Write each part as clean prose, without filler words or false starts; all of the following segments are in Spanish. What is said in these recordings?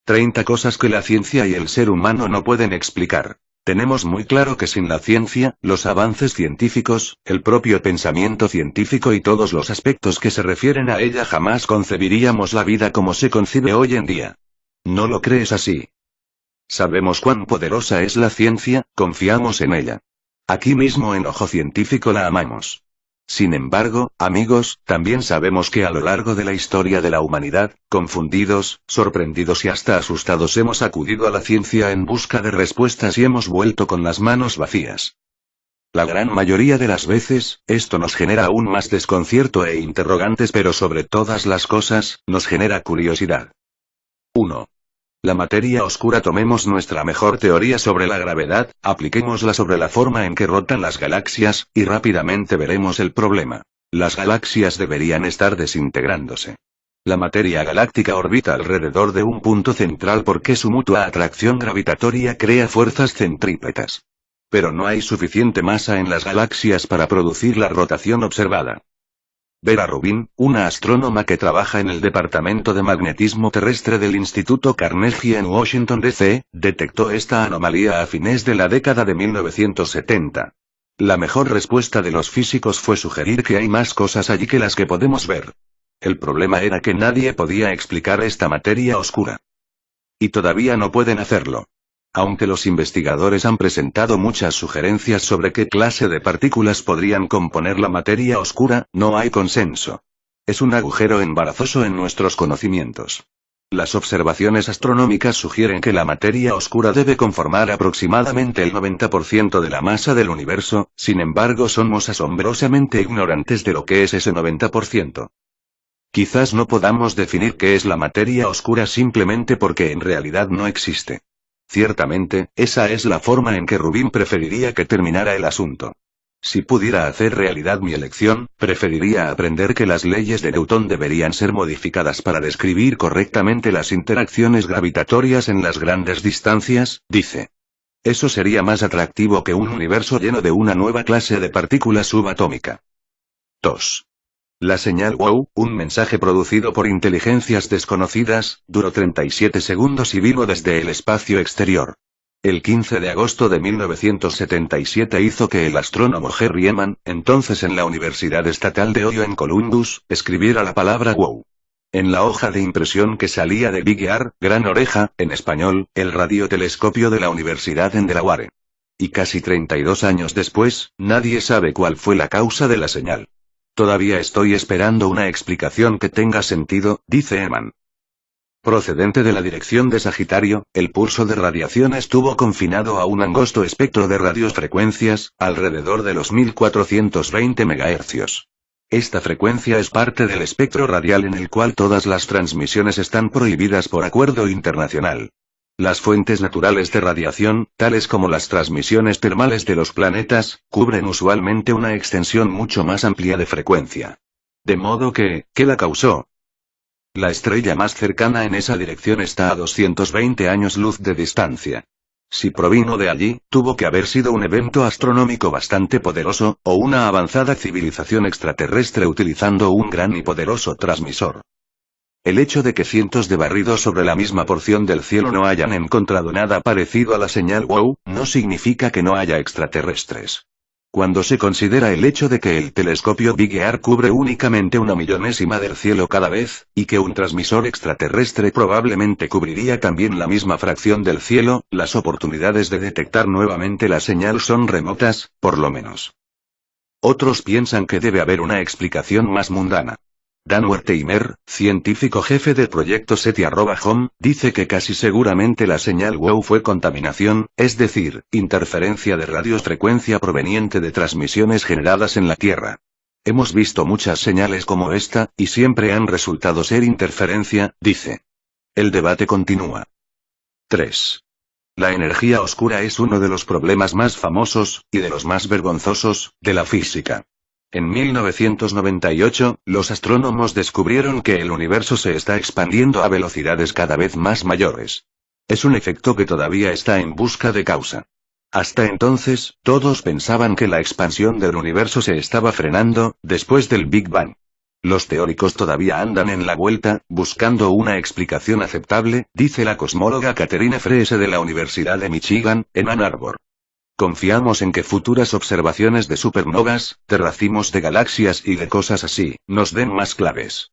30 cosas que la ciencia y el ser humano no pueden explicar. Tenemos muy claro que sin la ciencia, los avances científicos, el propio pensamiento científico y todos los aspectos que se refieren a ella jamás concebiríamos la vida como se concibe hoy en día. ¿No lo crees así? Sabemos cuán poderosa es la ciencia, confiamos en ella. Aquí mismo en Ojo Científico la amamos. Sin embargo, amigos, también sabemos que a lo largo de la historia de la humanidad, confundidos, sorprendidos y hasta asustados hemos acudido a la ciencia en busca de respuestas y hemos vuelto con las manos vacías. La gran mayoría de las veces, esto nos genera aún más desconcierto e interrogantes, pero sobre todas las cosas, nos genera curiosidad. 1. La materia oscura. Tomemos nuestra mejor teoría sobre la gravedad, apliquémosla sobre la forma en que rotan las galaxias, y rápidamente veremos el problema. Las galaxias deberían estar desintegrándose. La materia galáctica orbita alrededor de un punto central porque su mutua atracción gravitatoria crea fuerzas centrípetas. Pero no hay suficiente masa en las galaxias para producir la rotación observada. Vera Rubin, una astrónoma que trabaja en el Departamento de Magnetismo Terrestre del Instituto Carnegie en Washington, D.C., detectó esta anomalía a fines de la década de 1970. La mejor respuesta de los físicos fue sugerir que hay más cosas allí que las que podemos ver. El problema era que nadie podía explicar esta materia oscura. Y todavía no pueden hacerlo. Aunque los investigadores han presentado muchas sugerencias sobre qué clase de partículas podrían componer la materia oscura, no hay consenso. Es un agujero embarazoso en nuestros conocimientos. Las observaciones astronómicas sugieren que la materia oscura debe conformar aproximadamente el 90% de la masa del universo, sin embargo somos asombrosamente ignorantes de lo que es ese 90%. Quizás no podamos definir qué es la materia oscura simplemente porque en realidad no existe. Ciertamente, esa es la forma en que Rubin preferiría que terminara el asunto. Si pudiera hacer realidad mi elección, preferiría aprender que las leyes de Newton deberían ser modificadas para describir correctamente las interacciones gravitatorias en las grandes distancias, dice. Eso sería más atractivo que un universo lleno de una nueva clase de partícula subatómica. 2. La señal WOW, un mensaje producido por inteligencias desconocidas, duró 37 segundos y vino desde el espacio exterior. El 15 de agosto de 1977 hizo que el astrónomo Jerry Eman, entonces en la Universidad Estatal de Ohio en Columbus, escribiera la palabra WOW. En la hoja de impresión que salía de Big Ear, Gran Oreja, en español, el radiotelescopio de la Universidad en Delaware. Y casi 32 años después, nadie sabe cuál fue la causa de la señal. Todavía estoy esperando una explicación que tenga sentido, dice Eman. Procedente de la dirección de Sagitario, el pulso de radiación estuvo confinado a un angosto espectro de radiofrecuencias, alrededor de los 1420 MHz. Esta frecuencia es parte del espectro radial en el cual todas las transmisiones están prohibidas por acuerdo internacional. Las fuentes naturales de radiación, tales como las transmisiones termales de los planetas, cubren usualmente una extensión mucho más amplia de frecuencia. De modo que, ¿qué la causó? La estrella más cercana en esa dirección está a 220 años luz de distancia. Si provino de allí, tuvo que haber sido un evento astronómico bastante poderoso, o una avanzada civilización extraterrestre utilizando un gran y poderoso transmisor. El hecho de que cientos de barridos sobre la misma porción del cielo no hayan encontrado nada parecido a la señal WOW, no significa que no haya extraterrestres. Cuando se considera el hecho de que el telescopio Big Ear cubre únicamente 1/1000ª del cielo cada vez, y que un transmisor extraterrestre probablemente cubriría también la misma fracción del cielo, las oportunidades de detectar nuevamente la señal son remotas, por lo menos. Otros piensan que debe haber una explicación más mundana. Dan Wertheimer, científico jefe del proyecto SETI@Home, dice que casi seguramente la señal WOW fue contaminación, es decir, interferencia de radiofrecuencia proveniente de transmisiones generadas en la Tierra. Hemos visto muchas señales como esta, y siempre han resultado ser interferencia, dice. El debate continúa. 3. La energía oscura es uno de los problemas más famosos, y de los más vergonzosos, de la física. En 1998, los astrónomos descubrieron que el universo se está expandiendo a velocidades cada vez más mayores. Es un efecto que todavía está en busca de causa. Hasta entonces, todos pensaban que la expansión del universo se estaba frenando, después del Big Bang. Los teóricos todavía andan en la vuelta, buscando una explicación aceptable, dice la cosmóloga Catherine Freese de la Universidad de Michigan, en Ann Arbor. Confiamos en que futuras observaciones de supernovas, de racimos de galaxias y de cosas así, nos den más claves.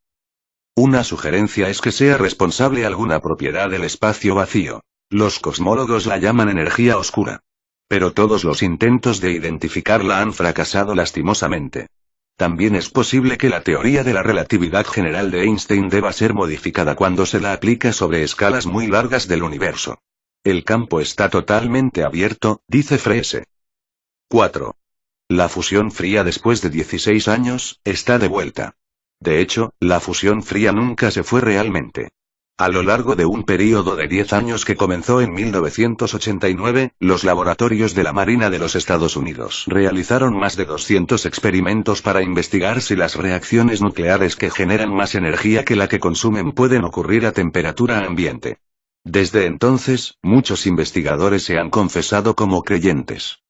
Una sugerencia es que sea responsable alguna propiedad del espacio vacío. Los cosmólogos la llaman energía oscura. Pero todos los intentos de identificarla han fracasado lastimosamente. También es posible que la teoría de la relatividad general de Einstein deba ser modificada cuando se la aplica sobre escalas muy largas del universo. El campo está totalmente abierto, dice Freese. 4. La fusión fría después de 16 años, está de vuelta. De hecho, la fusión fría nunca se fue realmente. A lo largo de un período de 10 años que comenzó en 1989, los laboratorios de la Marina de los Estados Unidos realizaron más de 200 experimentos para investigar si las reacciones nucleares que generan más energía que la que consumen pueden ocurrir a temperatura ambiente. Desde entonces, muchos investigadores se han confesado como creyentes.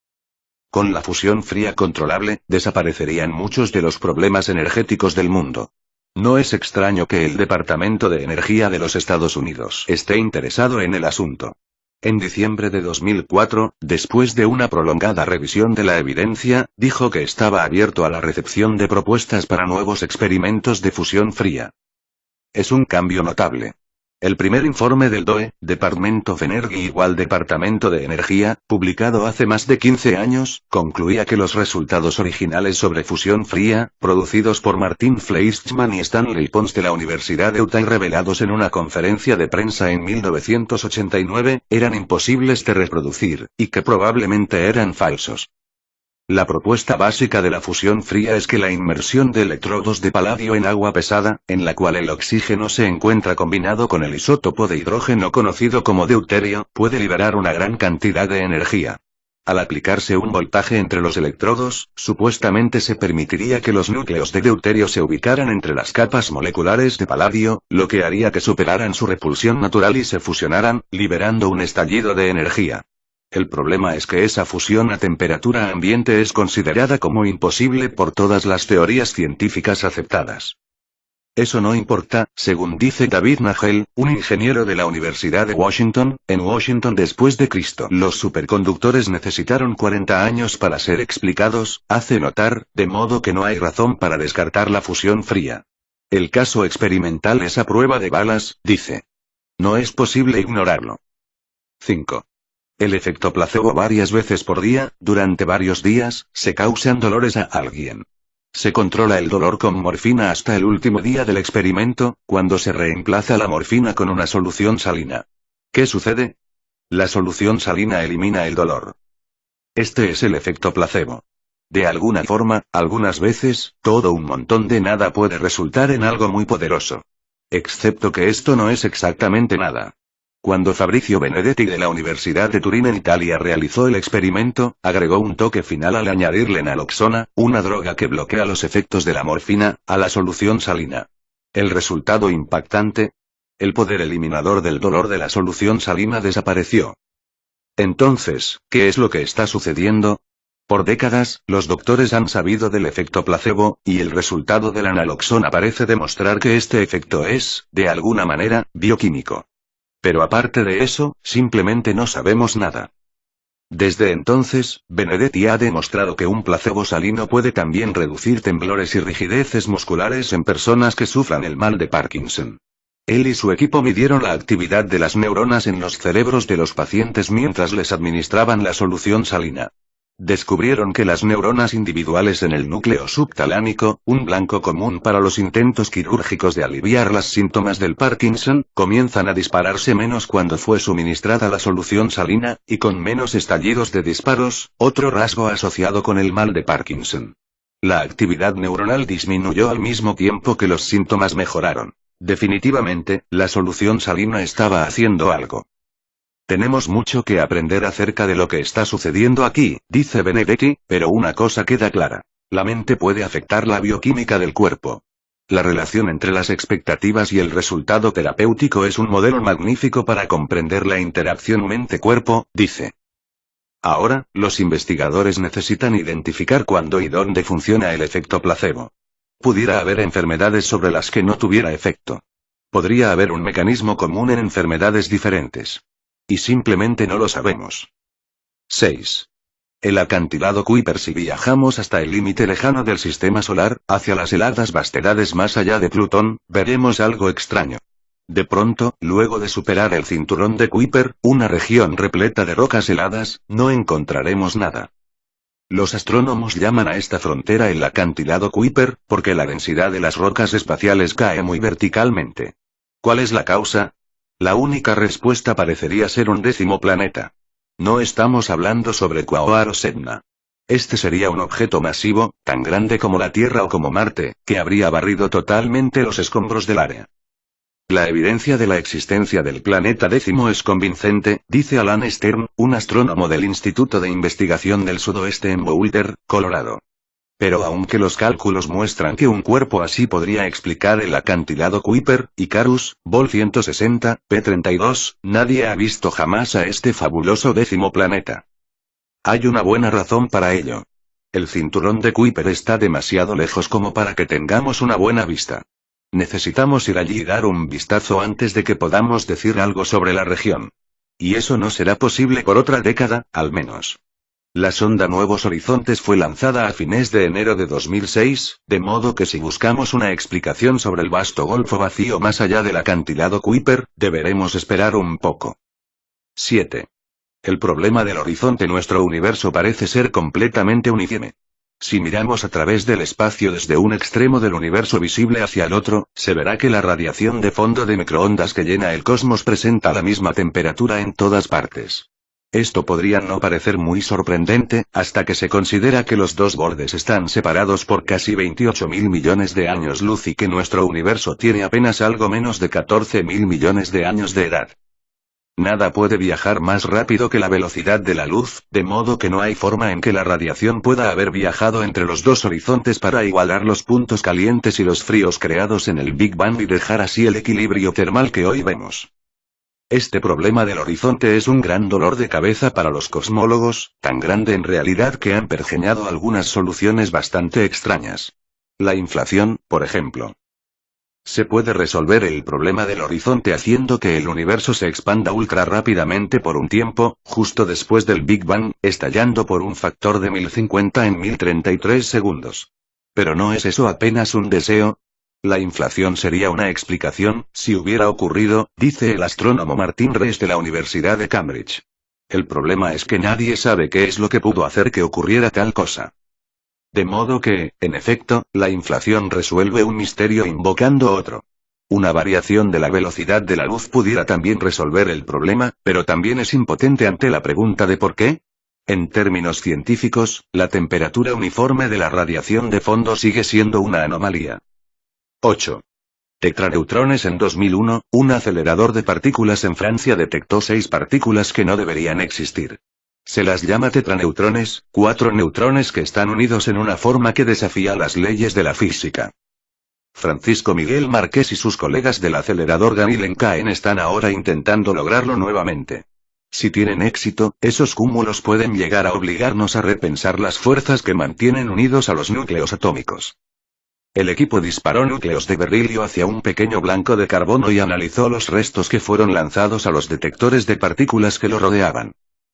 Con la fusión fría controlable, desaparecerían muchos de los problemas energéticos del mundo. No es extraño que el Departamento de Energía de los Estados Unidos esté interesado en el asunto. En diciembre de 2004, después de una prolongada revisión de la evidencia, dijo que estaba abierto a la recepción de propuestas para nuevos experimentos de fusión fría. Es un cambio notable. El primer informe del DOE, Department of Energy = Departamento de Energía, publicado hace más de 15 años, concluía que los resultados originales sobre fusión fría, producidos por Martin Fleischmann y Stanley Pons de la Universidad de Utah y revelados en una conferencia de prensa en 1989, eran imposibles de reproducir, y que probablemente eran falsos. La propuesta básica de la fusión fría es que la inmersión de electrodos de paladio en agua pesada, en la cual el oxígeno se encuentra combinado con el isótopo de hidrógeno conocido como deuterio, puede liberar una gran cantidad de energía. Al aplicarse un voltaje entre los electrodos, supuestamente se permitiría que los núcleos de deuterio se ubicaran entre las capas moleculares de paladio, lo que haría que superaran su repulsión natural y se fusionaran, liberando un estallido de energía. El problema es que esa fusión a temperatura ambiente es considerada como imposible por todas las teorías científicas aceptadas. Eso no importa, según dice David Nagel, un ingeniero de la Universidad de Washington, en Washington después de Cristo. Los superconductores necesitaron 40 años para ser explicados, hace notar, de modo que no hay razón para descartar la fusión fría. El caso experimental es a prueba de balas, dice. No es posible ignorarlo. 5. El efecto placebo varias veces por día, durante varios días, se causan dolores a alguien. Se controla el dolor con morfina hasta el último día del experimento, cuando se reemplaza la morfina con una solución salina. ¿Qué sucede? La solución salina elimina el dolor. Este es el efecto placebo. De alguna forma, algunas veces, todo un montón de nada puede resultar en algo muy poderoso. Excepto que esto no es exactamente nada. Cuando Fabrizio Benedetti de la Universidad de Turín en Italia realizó el experimento, agregó un toque final al añadirle naloxona, una droga que bloquea los efectos de la morfina, a la solución salina. ¿El resultado impactante? El poder eliminador del dolor de la solución salina desapareció. Entonces, ¿qué es lo que está sucediendo? Por décadas, los doctores han sabido del efecto placebo, y el resultado de la naloxona parece demostrar que este efecto es, de alguna manera, bioquímico. Pero aparte de eso, simplemente no sabemos nada. Desde entonces, Benedetti ha demostrado que un placebo salino puede también reducir temblores y rigideces musculares en personas que sufran el mal de Parkinson. Él y su equipo midieron la actividad de las neuronas en los cerebros de los pacientes mientras les administraban la solución salina. Descubrieron que las neuronas individuales en el núcleo subtalámico, un blanco común para los intentos quirúrgicos de aliviar los síntomas del Parkinson, comienzan a dispararse menos cuando fue suministrada la solución salina, y con menos estallidos de disparos, otro rasgo asociado con el mal de Parkinson. La actividad neuronal disminuyó al mismo tiempo que los síntomas mejoraron. Definitivamente, la solución salina estaba haciendo algo. Tenemos mucho que aprender acerca de lo que está sucediendo aquí, dice Benedetti, pero una cosa queda clara. La mente puede afectar la bioquímica del cuerpo. La relación entre las expectativas y el resultado terapéutico es un modelo magnífico para comprender la interacción mente-cuerpo, dice. Ahora, los investigadores necesitan identificar cuándo y dónde funciona el efecto placebo. Pudiera haber enfermedades sobre las que no tuviera efecto. Podría haber un mecanismo común en enfermedades diferentes. Y simplemente no lo sabemos. 6. El acantilado Kuiper. Si viajamos hasta el límite lejano del sistema solar, hacia las heladas vastedades más allá de Plutón, veremos algo extraño. De pronto, luego de superar el cinturón de Kuiper, una región repleta de rocas heladas, no encontraremos nada. Los astrónomos llaman a esta frontera el acantilado Kuiper, porque la densidad de las rocas espaciales cae muy verticalmente. ¿Cuál es la causa? La única respuesta parecería ser un 10º planeta. No estamos hablando sobre Quaoar o Sedna. Este sería un objeto masivo, tan grande como la Tierra o como Marte, que habría barrido totalmente los escombros del área. La evidencia de la existencia del planeta 10º es convincente, dice Alan Stern, un astrónomo del Instituto de Investigación del Sudoeste en Boulder, Colorado. Pero aunque los cálculos muestran que un cuerpo así podría explicar el acantilado Kuiper, Icarus, Vol 160, P32, nadie ha visto jamás a este fabuloso 10º planeta. Hay una buena razón para ello. El cinturón de Kuiper está demasiado lejos como para que tengamos una buena vista. Necesitamos ir allí y dar un vistazo antes de que podamos decir algo sobre la región. Y eso no será posible por otra década, al menos. La sonda Nuevos Horizontes fue lanzada a fines de enero de 2006, de modo que si buscamos una explicación sobre el vasto golfo vacío más allá del acantilado Kuiper, deberemos esperar un poco. 7. El problema del horizonte. Nuestro universo parece ser completamente uniforme. Si miramos a través del espacio desde un extremo del universo visible hacia el otro, se verá que la radiación de fondo de microondas que llena el cosmos presenta la misma temperatura en todas partes. Esto podría no parecer muy sorprendente, hasta que se considera que los dos bordes están separados por casi 28.000 millones de años luz y que nuestro universo tiene apenas algo menos de 14.000 millones de años de edad. Nada puede viajar más rápido que la velocidad de la luz, de modo que no hay forma en que la radiación pueda haber viajado entre los dos horizontes para igualar los puntos calientes y los fríos creados en el Big Bang y dejar así el equilibrio termal que hoy vemos. Este problema del horizonte es un gran dolor de cabeza para los cosmólogos, tan grande en realidad que han pergeñado algunas soluciones bastante extrañas. La inflación, por ejemplo. Se puede resolver el problema del horizonte haciendo que el universo se expanda ultra rápidamente por un tiempo, justo después del Big Bang, estallando por un factor de 1050 en 1033 segundos. Pero ¿no es eso apenas un deseo? La inflación sería una explicación, si hubiera ocurrido, dice el astrónomo Martin Rees de la Universidad de Cambridge. El problema es que nadie sabe qué es lo que pudo hacer que ocurriera tal cosa. De modo que, en efecto, la inflación resuelve un misterio invocando otro. Una variación de la velocidad de la luz pudiera también resolver el problema, pero también es impotente ante la pregunta de por qué. En términos científicos, la temperatura uniforme de la radiación de fondo sigue siendo una anomalía. 8. Tetraneutrones. En 2001, un acelerador de partículas en Francia detectó 6 partículas que no deberían existir. Se las llama tetraneutrones, 4 neutrones que están unidos en una forma que desafía las leyes de la física. Francisco Miguel Márquez y sus colegas del acelerador Ganil en Caen están ahora intentando lograrlo nuevamente. Si tienen éxito, esos cúmulos pueden llegar a obligarnos a repensar las fuerzas que mantienen unidos a los núcleos atómicos. El equipo disparó núcleos de berrilio hacia un pequeño blanco de carbono y analizó los restos que fueron lanzados a los detectores de partículas que lo rodeaban.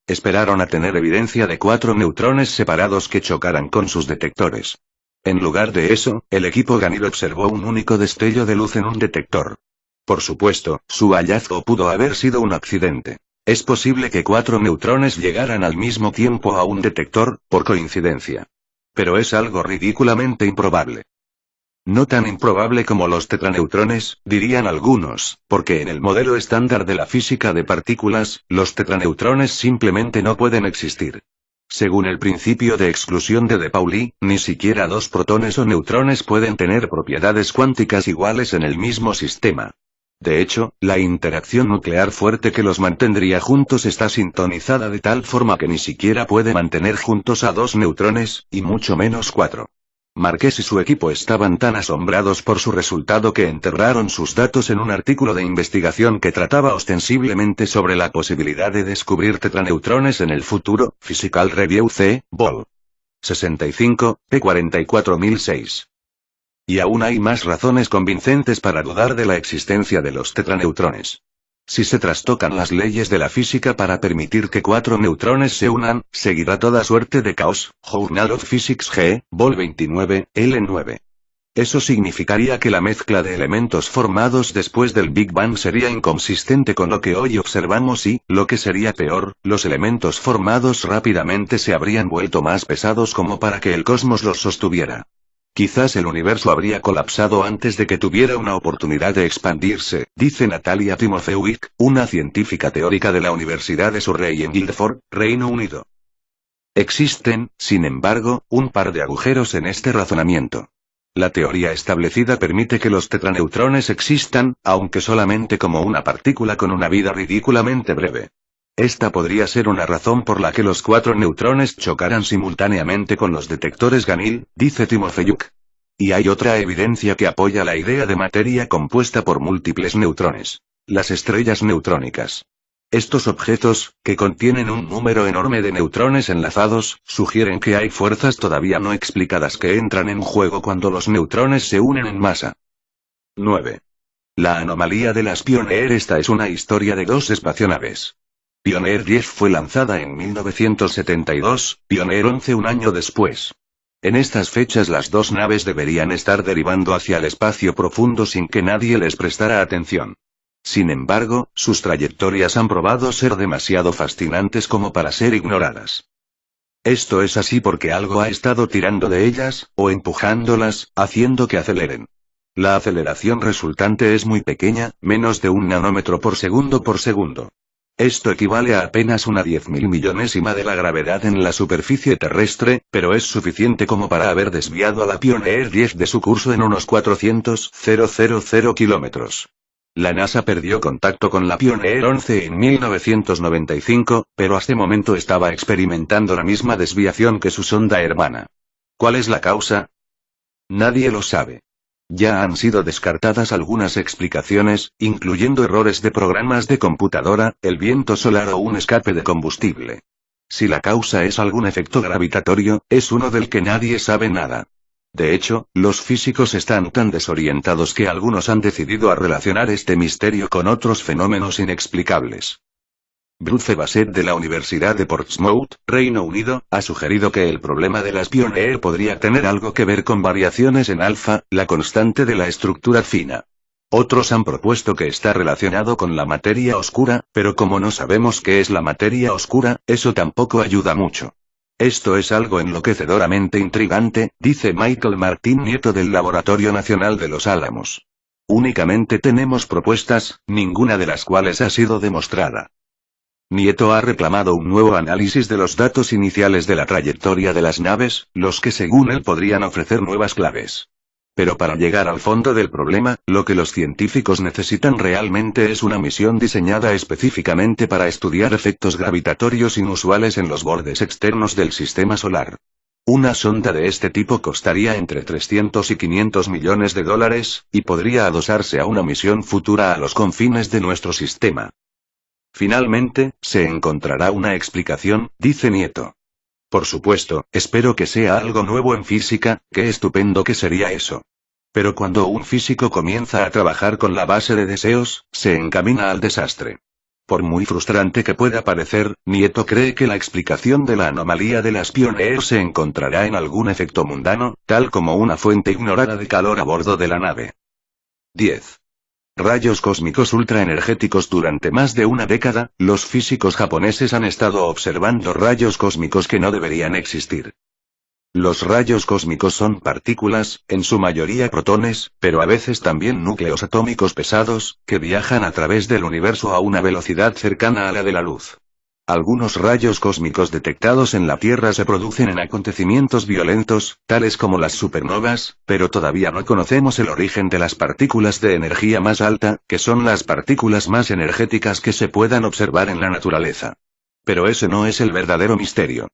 Esperaron a tener evidencia de 4 neutrones separados que chocaran con sus detectores. En lugar de eso, el equipo Ganil observó un único destello de luz en un detector. Por supuesto, su hallazgo pudo haber sido un accidente. Es posible que 4 neutrones llegaran al mismo tiempo a un detector, por coincidencia. Pero es algo ridículamente improbable. No tan improbable como los tetraneutrones, dirían algunos, porque en el modelo estándar de la física de partículas, los tetraneutrones simplemente no pueden existir. Según el principio de exclusión de De Pauli, ni siquiera 2 protones o neutrones pueden tener propiedades cuánticas iguales en el mismo sistema. De hecho, la interacción nuclear fuerte que los mantendría juntos está sintonizada de tal forma que ni siquiera puede mantener juntos a 2 neutrones, y mucho menos 4. Márquez y su equipo estaban tan asombrados por su resultado que enterraron sus datos en un artículo de investigación que trataba ostensiblemente sobre la posibilidad de descubrir tetraneutrones en el futuro, Physical Review C. Vol. 65, p. 44006. Y aún hay más razones convincentes para dudar de la existencia de los tetraneutrones. Si se trastocan las leyes de la física para permitir que 4 neutrones se unan, seguirá toda suerte de caos. Journal of Physics G, Vol 29, L9. Eso significaría que la mezcla de elementos formados después del Big Bang sería inconsistente con lo que hoy observamos y, lo que sería peor, los elementos formados rápidamente se habrían vuelto más pesados como para que el cosmos los sostuviera. Quizás el universo habría colapsado antes de que tuviera una oportunidad de expandirse, dice Natalia Timofejevic, una científica teórica de la Universidad de Surrey en Guildford, Reino Unido. Existen, sin embargo, un par de agujeros en este razonamiento. La teoría establecida permite que los tetraneutrones existan, aunque solamente como una partícula con una vida ridículamente breve. Esta podría ser una razón por la que los 4 neutrones chocaran simultáneamente con los detectores Ganil, dice Timofejevic. Y hay otra evidencia que apoya la idea de materia compuesta por múltiples neutrones. Las estrellas neutrónicas. Estos objetos, que contienen un número enorme de neutrones enlazados, sugieren que hay fuerzas todavía no explicadas que entran en juego cuando los neutrones se unen en masa. 9. La anomalía de las Pioneer. Esta es una historia de 2 espacionaves. Pioneer 10 fue lanzada en 1972, Pioneer 11 un año después. En estas fechas las 2 naves deberían estar derivando hacia el espacio profundo sin que nadie les prestara atención. Sin embargo, sus trayectorias han probado ser demasiado fascinantes como para ser ignoradas. Esto es así porque algo ha estado tirando de ellas, o empujándolas, haciendo que aceleren. La aceleración resultante es muy pequeña, menos de 1 nanómetro por segundo por segundo. Esto equivale a apenas una 10.000 millonésima de la gravedad en la superficie terrestre, pero es suficiente como para haber desviado a la Pioneer 10 de su curso en unos 400.000 kilómetros. La NASA perdió contacto con la Pioneer 11 en 1995, pero hasta ese momento estaba experimentando la misma desviación que su sonda hermana. ¿Cuál es la causa? Nadie lo sabe. Ya han sido descartadas algunas explicaciones, incluyendo errores de programas de computadora, el viento solar o un escape de combustible. Si la causa es algún efecto gravitatorio, es uno del que nadie sabe nada. De hecho, los físicos están tan desorientados que algunos han decidido a relacionar este misterio con otros fenómenos inexplicables. Bruce Bassett de la Universidad de Portsmouth, Reino Unido, ha sugerido que el problema de las Pioneer podría tener algo que ver con variaciones en alfa, la constante de la estructura fina. Otros han propuesto que está relacionado con la materia oscura, pero como no sabemos qué es la materia oscura, eso tampoco ayuda mucho. Esto es algo enloquecedoramente intrigante, dice Michael Martín Nieto del Laboratorio Nacional de Los Álamos. Únicamente tenemos propuestas, ninguna de las cuales ha sido demostrada. Nieto ha reclamado un nuevo análisis de los datos iniciales de la trayectoria de las naves, los que según él podrían ofrecer nuevas claves. Pero para llegar al fondo del problema, lo que los científicos necesitan realmente es una misión diseñada específicamente para estudiar efectos gravitatorios inusuales en los bordes externos del sistema solar. Una sonda de este tipo costaría entre 300 y 500 millones de dólares, y podría adosarse a una misión futura a los confines de nuestro sistema. Finalmente, se encontrará una explicación, dice Nieto. Por supuesto, espero que sea algo nuevo en física, qué estupendo que sería eso. Pero cuando un físico comienza a trabajar con la base de deseos, se encamina al desastre. Por muy frustrante que pueda parecer, Nieto cree que la explicación de la anomalía de las Pioneer se encontrará en algún efecto mundano, tal como una fuente ignorada de calor a bordo de la nave. 10. Rayos cósmicos ultraenergéticos. Durante más de una década, los físicos japoneses han estado observando rayos cósmicos que no deberían existir. Los rayos cósmicos son partículas, en su mayoría protones, pero a veces también núcleos atómicos pesados, que viajan a través del universo a una velocidad cercana a la de la luz. Algunos rayos cósmicos detectados en la Tierra se producen en acontecimientos violentos, tales como las supernovas, pero todavía no conocemos el origen de las partículas de energía más alta, que son las partículas más energéticas que se puedan observar en la naturaleza. Pero ese no es el verdadero misterio.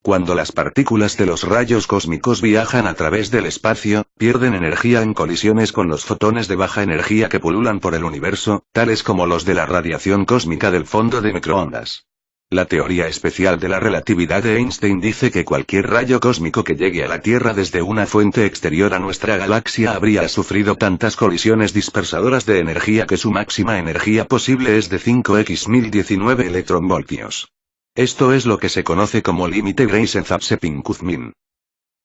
Cuando las partículas de los rayos cósmicos viajan a través del espacio, pierden energía en colisiones con los fotones de baja energía que pululan por el universo, tales como los de la radiación cósmica del fondo de microondas. La teoría especial de la relatividad de Einstein dice que cualquier rayo cósmico que llegue a la Tierra desde una fuente exterior a nuestra galaxia habría sufrido tantas colisiones dispersadoras de energía que su máxima energía posible es de 5x1019 electronvoltios. Esto es lo que se conoce como límite Grayson-Zapse-Pink-Kuzmin.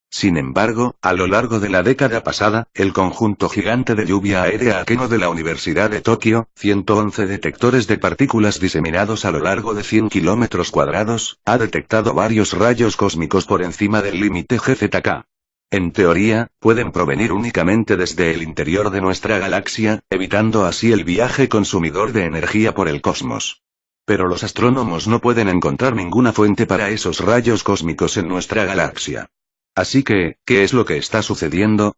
Sin embargo, a lo largo de la década pasada, el conjunto gigante de lluvia aérea Akeno de la Universidad de Tokio, 111 detectores de partículas diseminados a lo largo de 100 kilómetros cuadrados, ha detectado varios rayos cósmicos por encima del límite GZK. En teoría, pueden provenir únicamente desde el interior de nuestra galaxia, evitando así el viaje consumidor de energía por el cosmos. Pero los astrónomos no pueden encontrar ninguna fuente para esos rayos cósmicos en nuestra galaxia. Así que, ¿qué es lo que está sucediendo?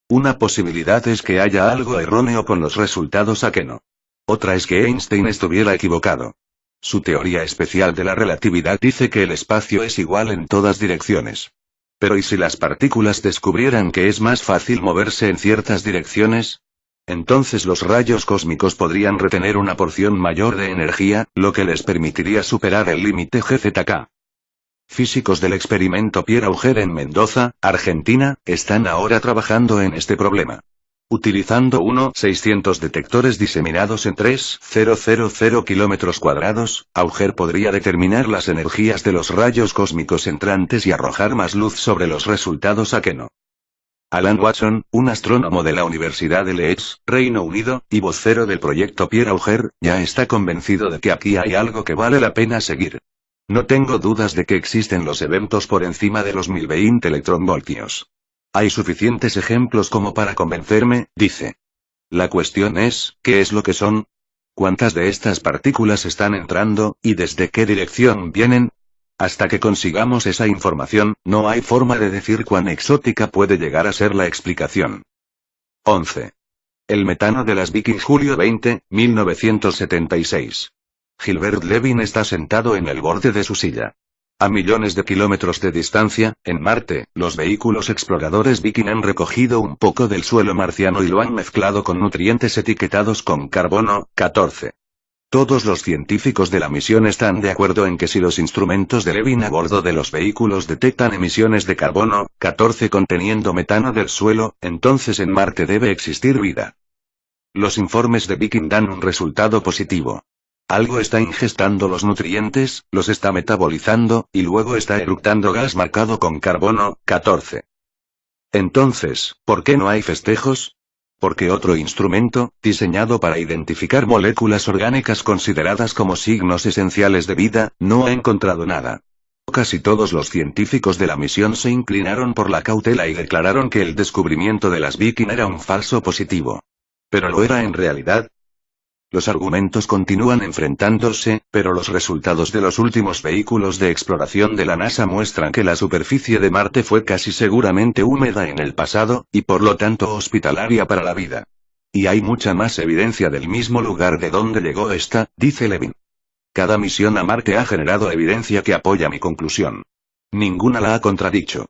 Una posibilidad es que haya algo erróneo con los resultados Akeno. Otra es que Einstein estuviera equivocado. Su teoría especial de la relatividad dice que el espacio es igual en todas direcciones. Pero ¿y si las partículas descubrieran que es más fácil moverse en ciertas direcciones? Entonces los rayos cósmicos podrían retener una porción mayor de energía, lo que les permitiría superar el límite GZK. Físicos del experimento Pierre Auger en Mendoza, Argentina, están ahora trabajando en este problema. Utilizando 600 detectores diseminados en 3,000 kilómetros cuadrados, Auger podría determinar las energías de los rayos cósmicos entrantes y arrojar más luz sobre los resultados Akeno. Alan Watson, un astrónomo de la Universidad de Leeds, Reino Unido, y vocero del proyecto Pierre Auger, ya está convencido de que aquí hay algo que vale la pena seguir. No tengo dudas de que existen los eventos por encima de los 1020 electronvoltios. Hay suficientes ejemplos como para convencerme, dice. La cuestión es, ¿qué es lo que son? ¿Cuántas de estas partículas están entrando, y desde qué dirección vienen? Hasta que consigamos esa información, no hay forma de decir cuán exótica puede llegar a ser la explicación. 11. El metano de las Viking julio 20, 1976. Gilbert Levin está sentado en el borde de su silla. A millones de kilómetros de distancia, en Marte, los vehículos exploradores Viking han recogido un poco del suelo marciano y lo han mezclado con nutrientes etiquetados con carbono, 14. Todos los científicos de la misión están de acuerdo en que si los instrumentos de Levin a bordo de los vehículos detectan emisiones de carbono, 14 conteniendo metano del suelo, entonces en Marte debe existir vida. Los informes de Viking dan un resultado positivo. Algo está ingestando los nutrientes, los está metabolizando, y luego está eructando gas marcado con carbono, 14. Entonces, ¿por qué no hay festejos? Porque otro instrumento, diseñado para identificar moléculas orgánicas consideradas como signos esenciales de vida, no ha encontrado nada. Casi todos los científicos de la misión se inclinaron por la cautela y declararon que el descubrimiento de las Viking era un falso positivo. ¿Pero lo era en realidad? Los argumentos continúan enfrentándose, pero los resultados de los últimos vehículos de exploración de la NASA muestran que la superficie de Marte fue casi seguramente húmeda en el pasado, y por lo tanto hospitalaria para la vida. Y hay mucha más evidencia del mismo lugar de donde llegó esta, dice Levin. Cada misión a Marte ha generado evidencia que apoya mi conclusión. Ninguna la ha contradicho.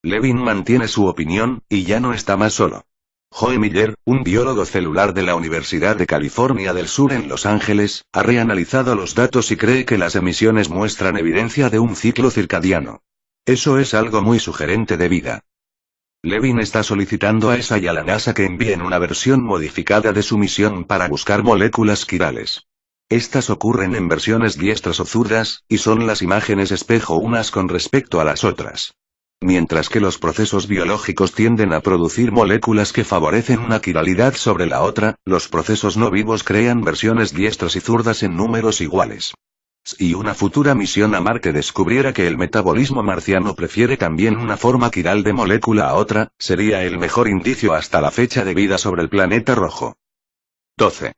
Levin mantiene su opinión, y ya no está más solo. Joe Miller, un biólogo celular de la Universidad de California del Sur en Los Ángeles, ha reanalizado los datos y cree que las emisiones muestran evidencia de un ciclo circadiano. Eso es algo muy sugerente de vida. Levin está solicitando a ESA y a la NASA que envíen una versión modificada de su misión para buscar moléculas quirales. Estas ocurren en versiones diestras o zurdas, y son las imágenes espejo unas con respecto a las otras. Mientras que los procesos biológicos tienden a producir moléculas que favorecen una quiralidad sobre la otra, los procesos no vivos crean versiones diestras y zurdas en números iguales. Si una futura misión a Marte descubriera que el metabolismo marciano prefiere también una forma quiral de molécula a otra, sería el mejor indicio hasta la fecha de vida sobre el planeta rojo. 12.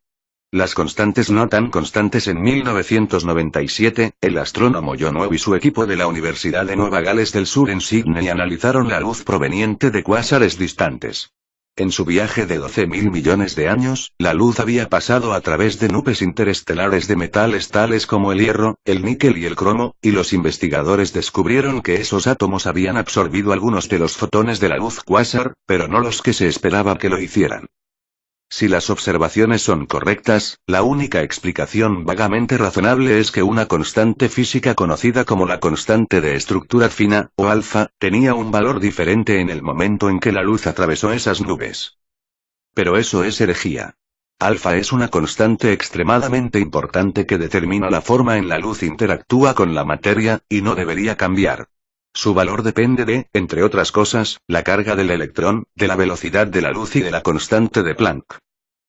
Las constantes no tan constantes. En 1997, el astrónomo John Webb y su equipo de la Universidad de Nueva Gales del Sur en Sídney analizaron la luz proveniente de cuásares distantes. En su viaje de 12.000 millones de años, la luz había pasado a través de nubes interestelares de metales tales como el hierro, el níquel y el cromo, y los investigadores descubrieron que esos átomos habían absorbido algunos de los fotones de la luz cuásar, pero no los que se esperaba que lo hicieran. Si las observaciones son correctas, la única explicación vagamente razonable es que una constante física conocida como la constante de estructura fina, o alfa, tenía un valor diferente en el momento en que la luz atravesó esas nubes. Pero eso es herejía. Alfa es una constante extremadamente importante que determina la forma en la luz interactúa con la materia, y no debería cambiar. Su valor depende de, entre otras cosas, la carga del electrón, de la velocidad de la luz y de la constante de Planck.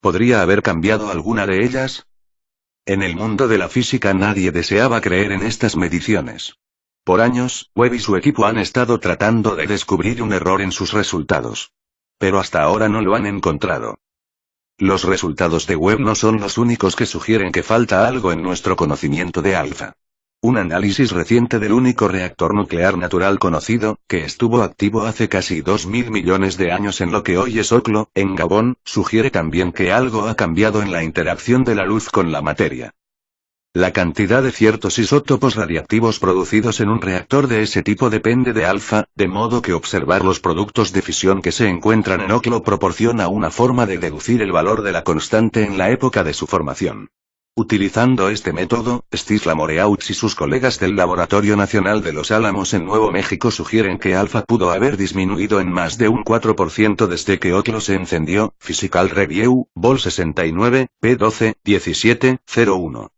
¿Podría haber cambiado alguna de ellas? En el mundo de la física nadie deseaba creer en estas mediciones. Por años, Webb y su equipo han estado tratando de descubrir un error en sus resultados. Pero hasta ahora no lo han encontrado. Los resultados de Webb no son los únicos que sugieren que falta algo en nuestro conocimiento de alfa. Un análisis reciente del único reactor nuclear natural conocido, que estuvo activo hace casi 2000 millones de años en lo que hoy es Oklo, en Gabón, sugiere también que algo ha cambiado en la interacción de la luz con la materia. La cantidad de ciertos isótopos radiactivos producidos en un reactor de ese tipo depende de alfa, de modo que observar los productos de fisión que se encuentran en Oklo proporciona una forma de deducir el valor de la constante en la época de su formación. Utilizando este método, Stisla Moreaux y sus colegas del Laboratorio Nacional de Los Álamos en Nuevo México sugieren que alfa pudo haber disminuido en más de un 4% desde que Oklo se encendió. Physical Review, Vol 69, p12, 1701.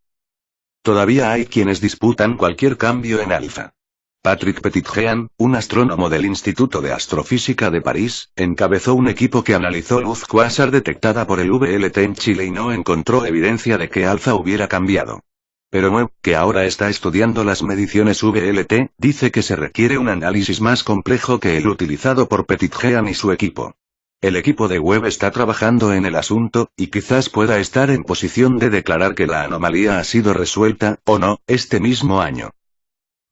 Todavía hay quienes disputan cualquier cambio en alfa. Patrick Petitjean, un astrónomo del Instituto de Astrofísica de París, encabezó un equipo que analizó luz cuásar detectada por el VLT en Chile y no encontró evidencia de que alfa hubiera cambiado. Pero Webb, que ahora está estudiando las mediciones VLT, dice que se requiere un análisis más complejo que el utilizado por Petitjean y su equipo. El equipo de Webb está trabajando en el asunto, y quizás pueda estar en posición de declarar que la anomalía ha sido resuelta, o no, este mismo año.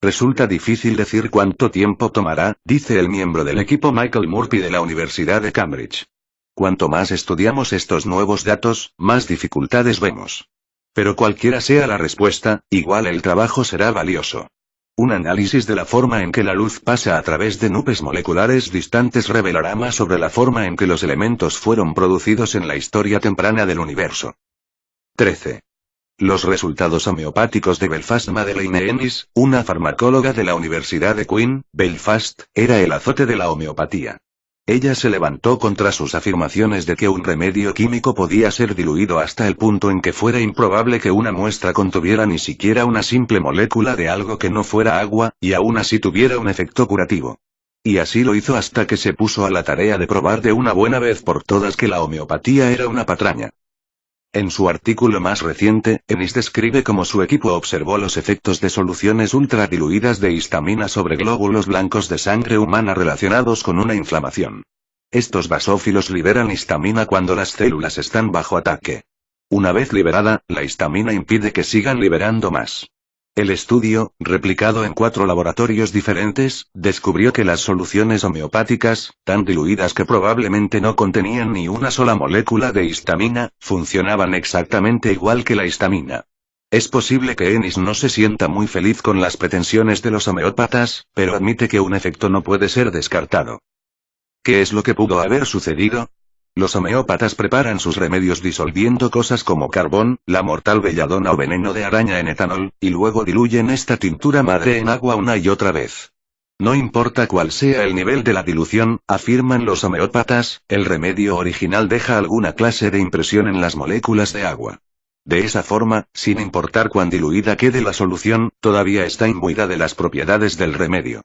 Resulta difícil decir cuánto tiempo tomará, dice el miembro del equipo Michael Murphy de la Universidad de Cambridge. Cuanto más estudiamos estos nuevos datos, más dificultades vemos. Pero cualquiera sea la respuesta, igual el trabajo será valioso. Un análisis de la forma en que la luz pasa a través de nubes moleculares distantes revelará más sobre la forma en que los elementos fueron producidos en la historia temprana del universo. 13. Los resultados homeopáticos de Belfast. Madeleine Ennis, una farmacóloga de la Universidad de Queen, Belfast, era el azote de la homeopatía. Ella se levantó contra sus afirmaciones de que un remedio químico podía ser diluido hasta el punto en que fuera improbable que una muestra contuviera ni siquiera una simple molécula de algo que no fuera agua, y aún así tuviera un efecto curativo. Y así lo hizo hasta que se puso a la tarea de probar de una buena vez por todas que la homeopatía era una patraña. En su artículo más reciente, Ennis describe cómo su equipo observó los efectos de soluciones ultradiluidas de histamina sobre glóbulos blancos de sangre humana relacionados con una inflamación. Estos basófilos liberan histamina cuando las células están bajo ataque. Una vez liberada, la histamina impide que sigan liberando más. El estudio, replicado en 4 laboratorios diferentes, descubrió que las soluciones homeopáticas, tan diluidas que probablemente no contenían ni una sola molécula de histamina, funcionaban exactamente igual que la histamina. Es posible que Ennis no se sienta muy feliz con las pretensiones de los homeópatas, pero admite que un efecto no puede ser descartado. ¿Qué es lo que pudo haber sucedido? Los homeópatas preparan sus remedios disolviendo cosas como carbón, la mortal belladona o veneno de araña en etanol, y luego diluyen esta tintura madre en agua una y otra vez. No importa cuál sea el nivel de la dilución, afirman los homeópatas, el remedio original deja alguna clase de impresión en las moléculas de agua. De esa forma, sin importar cuán diluida quede la solución, todavía está imbuida de las propiedades del remedio.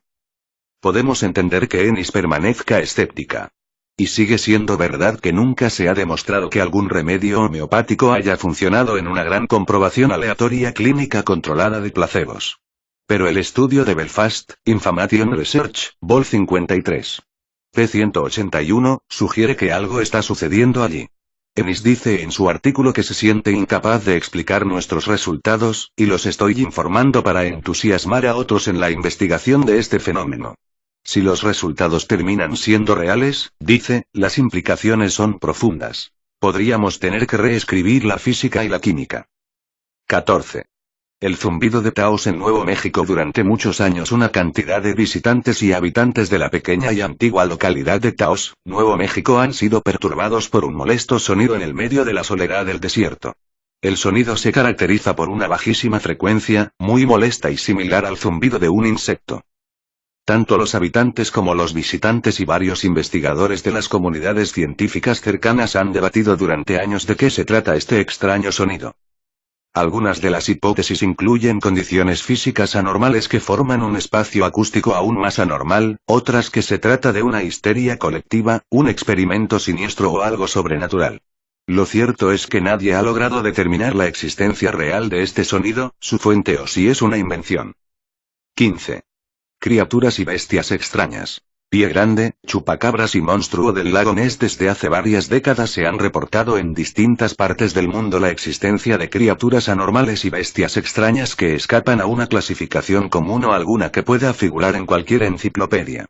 Podemos entender que Ennis permanezca escéptica. Y sigue siendo verdad que nunca se ha demostrado que algún remedio homeopático haya funcionado en una gran comprobación aleatoria clínica controlada de placebos. Pero el estudio de Belfast, Information Research, Vol 53. p. 181, sugiere que algo está sucediendo allí. Ennis dice en su artículo que se siente incapaz de explicar nuestros resultados, y los estoy informando para entusiasmar a otros en la investigación de este fenómeno. Si los resultados terminan siendo reales, dice, las implicaciones son profundas. Podríamos tener que reescribir la física y la química. 14. El zumbido de Taos en Nuevo México. Durante muchos años una cantidad de visitantes y habitantes de la pequeña y antigua localidad de Taos, Nuevo México, han sido perturbados por un molesto sonido en el medio de la soledad del desierto. El sonido se caracteriza por una bajísima frecuencia, muy molesta y similar al zumbido de un insecto. Tanto los habitantes como los visitantes y varios investigadores de las comunidades científicas cercanas han debatido durante años de qué se trata este extraño sonido. Algunas de las hipótesis incluyen condiciones físicas anormales que forman un espacio acústico aún más anormal, otras que se trata de una histeria colectiva, un experimento siniestro o algo sobrenatural. Lo cierto es que nadie ha logrado determinar la existencia real de este sonido, su fuente o si es una invención. 15. Criaturas y bestias extrañas. Pie grande, chupacabras y monstruo del lago Ness. Desde hace varias décadas se han reportado en distintas partes del mundo la existencia de criaturas anormales y bestias extrañas que escapan a una clasificación común o alguna que pueda figurar en cualquier enciclopedia.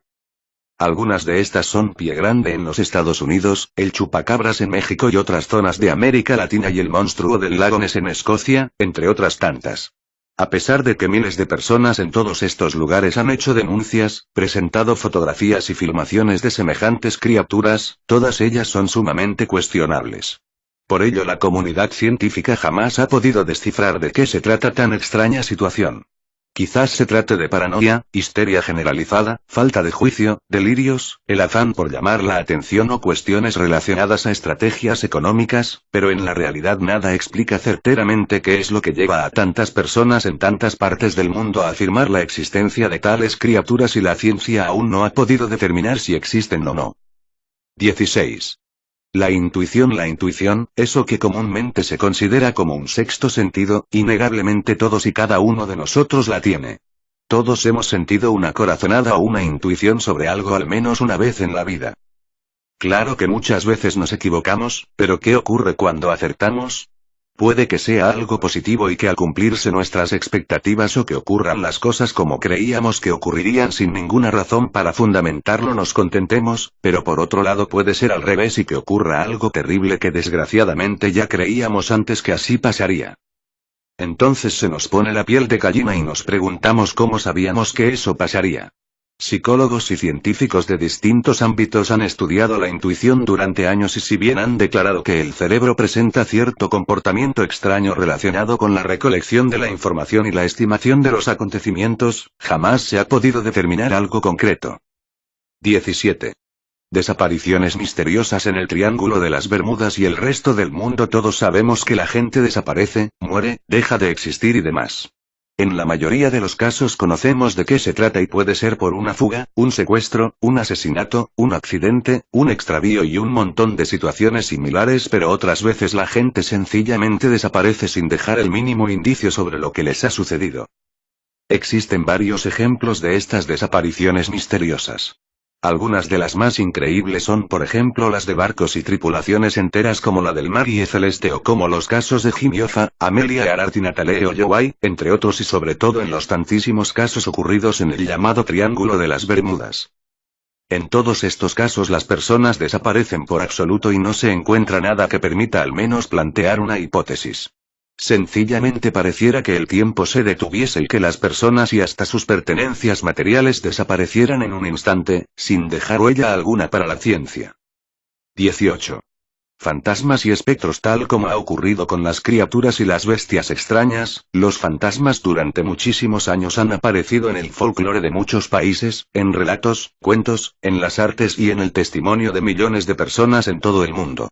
Algunas de estas son pie grande en los Estados Unidos, el chupacabras en México y otras zonas de América Latina y el monstruo del lago Ness en Escocia, entre otras tantas. A pesar de que miles de personas en todos estos lugares han hecho denuncias, presentado fotografías y filmaciones de semejantes criaturas, todas ellas son sumamente cuestionables. Por ello la comunidad científica jamás ha podido descifrar de qué se trata tan extraña situación. Quizás se trate de paranoia, histeria generalizada, falta de juicio, delirios, el afán por llamar la atención o cuestiones relacionadas a estrategias económicas, pero en la realidad nada explica certeramente qué es lo que lleva a tantas personas en tantas partes del mundo a afirmar la existencia de tales criaturas y la ciencia aún no ha podido determinar si existen o no. 16. La intuición, eso que comúnmente se considera como un sexto sentido, innegablemente todos y cada uno de nosotros la tiene. Todos hemos sentido una corazonada o una intuición sobre algo al menos una vez en la vida. Claro que muchas veces nos equivocamos, pero ¿qué ocurre cuando acertamos? Puede que sea algo positivo y que al cumplirse nuestras expectativas o que ocurran las cosas como creíamos que ocurrirían sin ninguna razón para fundamentarlo nos contentemos, pero por otro lado puede ser al revés y que ocurra algo terrible que desgraciadamente ya creíamos antes que así pasaría. Entonces se nos pone la piel de gallina y nos preguntamos cómo sabíamos que eso pasaría. Psicólogos y científicos de distintos ámbitos han estudiado la intuición durante años y si bien han declarado que el cerebro presenta cierto comportamiento extraño relacionado con la recolección de la información y la estimación de los acontecimientos, jamás se ha podido determinar algo concreto. 17. Desapariciones misteriosas en el Triángulo de las Bermudas y el resto del mundo. Todos sabemos que la gente desaparece, muere, deja de existir y demás. En la mayoría de los casos conocemos de qué se trata y puede ser por una fuga, un secuestro, un asesinato, un accidente, un extravío y un montón de situaciones similares, pero otras veces la gente sencillamente desaparece sin dejar el mínimo indicio sobre lo que les ha sucedido. Existen varios ejemplos de estas desapariciones misteriosas. Algunas de las más increíbles son por ejemplo las de barcos y tripulaciones enteras como la del Marie Celeste o como los casos de Jimmy Hoffa, Amelia Earhart y Natalie Holloway, entre otros y sobre todo en los tantísimos casos ocurridos en el llamado Triángulo de las Bermudas. En todos estos casos las personas desaparecen por absoluto y no se encuentra nada que permita al menos plantear una hipótesis. Sencillamente pareciera que el tiempo se detuviese y que las personas y hasta sus pertenencias materiales desaparecieran en un instante, sin dejar huella alguna para la ciencia. 18. Fantasmas y espectros. Tal como ha ocurrido con las criaturas y las bestias extrañas, los fantasmas durante muchísimos años han aparecido en el folclore de muchos países, en relatos, cuentos, en las artes y en el testimonio de millones de personas en todo el mundo.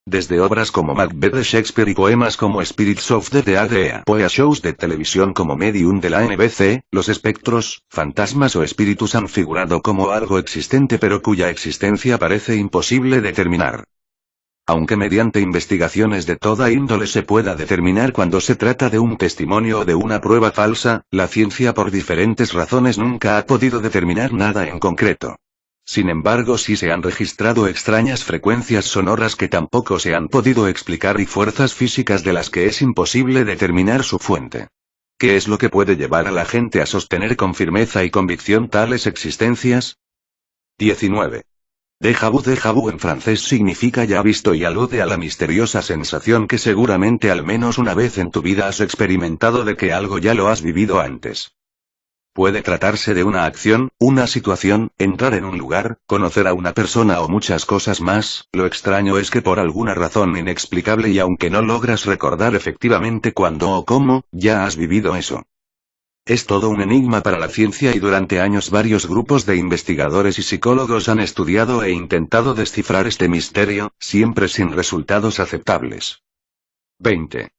Desde obras como Macbeth de Shakespeare y poemas como Spirits of the Dead a Poea shows de televisión como Medium de la NBC, los espectros, fantasmas o espíritus han figurado como algo existente pero cuya existencia parece imposible determinar. Aunque mediante investigaciones de toda índole se pueda determinar cuando se trata de un testimonio o de una prueba falsa, la ciencia por diferentes razones nunca ha podido determinar nada en concreto. Sin embargo, sí se han registrado extrañas frecuencias sonoras que tampoco se han podido explicar y fuerzas físicas de las que es imposible determinar su fuente. ¿Qué es lo que puede llevar a la gente a sostener con firmeza y convicción tales existencias? 19. Déjà vu en francés significa ya visto y alude a la misteriosa sensación que seguramente al menos una vez en tu vida has experimentado de que algo ya lo has vivido antes. Puede tratarse de una acción, una situación, entrar en un lugar, conocer a una persona o muchas cosas más. Lo extraño es que por alguna razón inexplicable y aunque no logras recordar efectivamente cuándo o cómo, ya has vivido eso. Es todo un enigma para la ciencia y durante años varios grupos de investigadores y psicólogos han estudiado e intentado descifrar este misterio, siempre sin resultados aceptables. 20.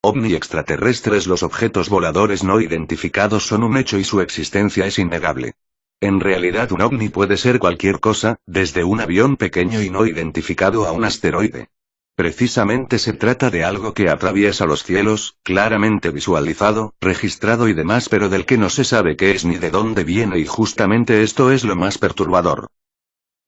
OVNI extraterrestres. Los objetos voladores no identificados son un hecho y su existencia es innegable. En realidad un OVNI puede ser cualquier cosa, desde un avión pequeño y no identificado a un asteroide. Precisamente se trata de algo que atraviesa los cielos, claramente visualizado, registrado y demás, pero del que no se sabe qué es ni de dónde viene, y justamente esto es lo más perturbador.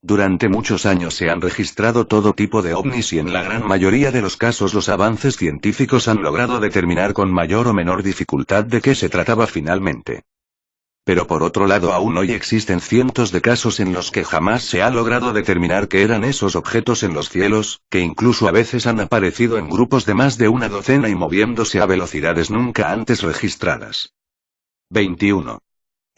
Durante muchos años se han registrado todo tipo de ovnis y en la gran mayoría de los casos los avances científicos han logrado determinar con mayor o menor dificultad de qué se trataba finalmente. Pero por otro lado aún hoy existen cientos de casos en los que jamás se ha logrado determinar qué eran esos objetos en los cielos, que incluso a veces han aparecido en grupos de más de una docena y moviéndose a velocidades nunca antes registradas. 21.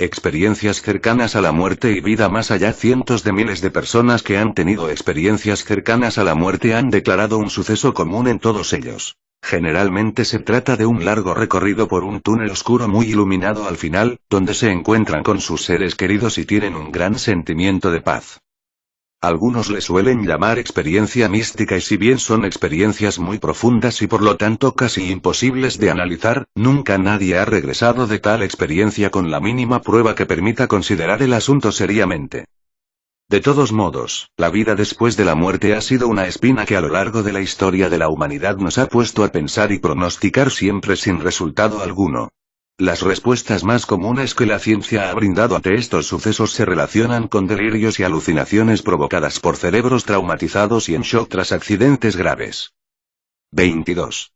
Experiencias cercanas a la muerte y vida más allá. Cientos de miles de personas que han tenido experiencias cercanas a la muerte han declarado un suceso común en todos ellos. Generalmente se trata de un largo recorrido por un túnel oscuro muy iluminado al final, donde se encuentran con sus seres queridos y tienen un gran sentimiento de paz. Algunos le suelen llamar experiencia mística y si bien son experiencias muy profundas y por lo tanto casi imposibles de analizar, nunca nadie ha regresado de tal experiencia con la mínima prueba que permita considerar el asunto seriamente. De todos modos, la vida después de la muerte ha sido una espina que a lo largo de la historia de la humanidad nos ha puesto a pensar y pronosticar siempre sin resultado alguno. Las respuestas más comunes que la ciencia ha brindado ante estos sucesos se relacionan con delirios y alucinaciones provocadas por cerebros traumatizados y en shock tras accidentes graves. 22.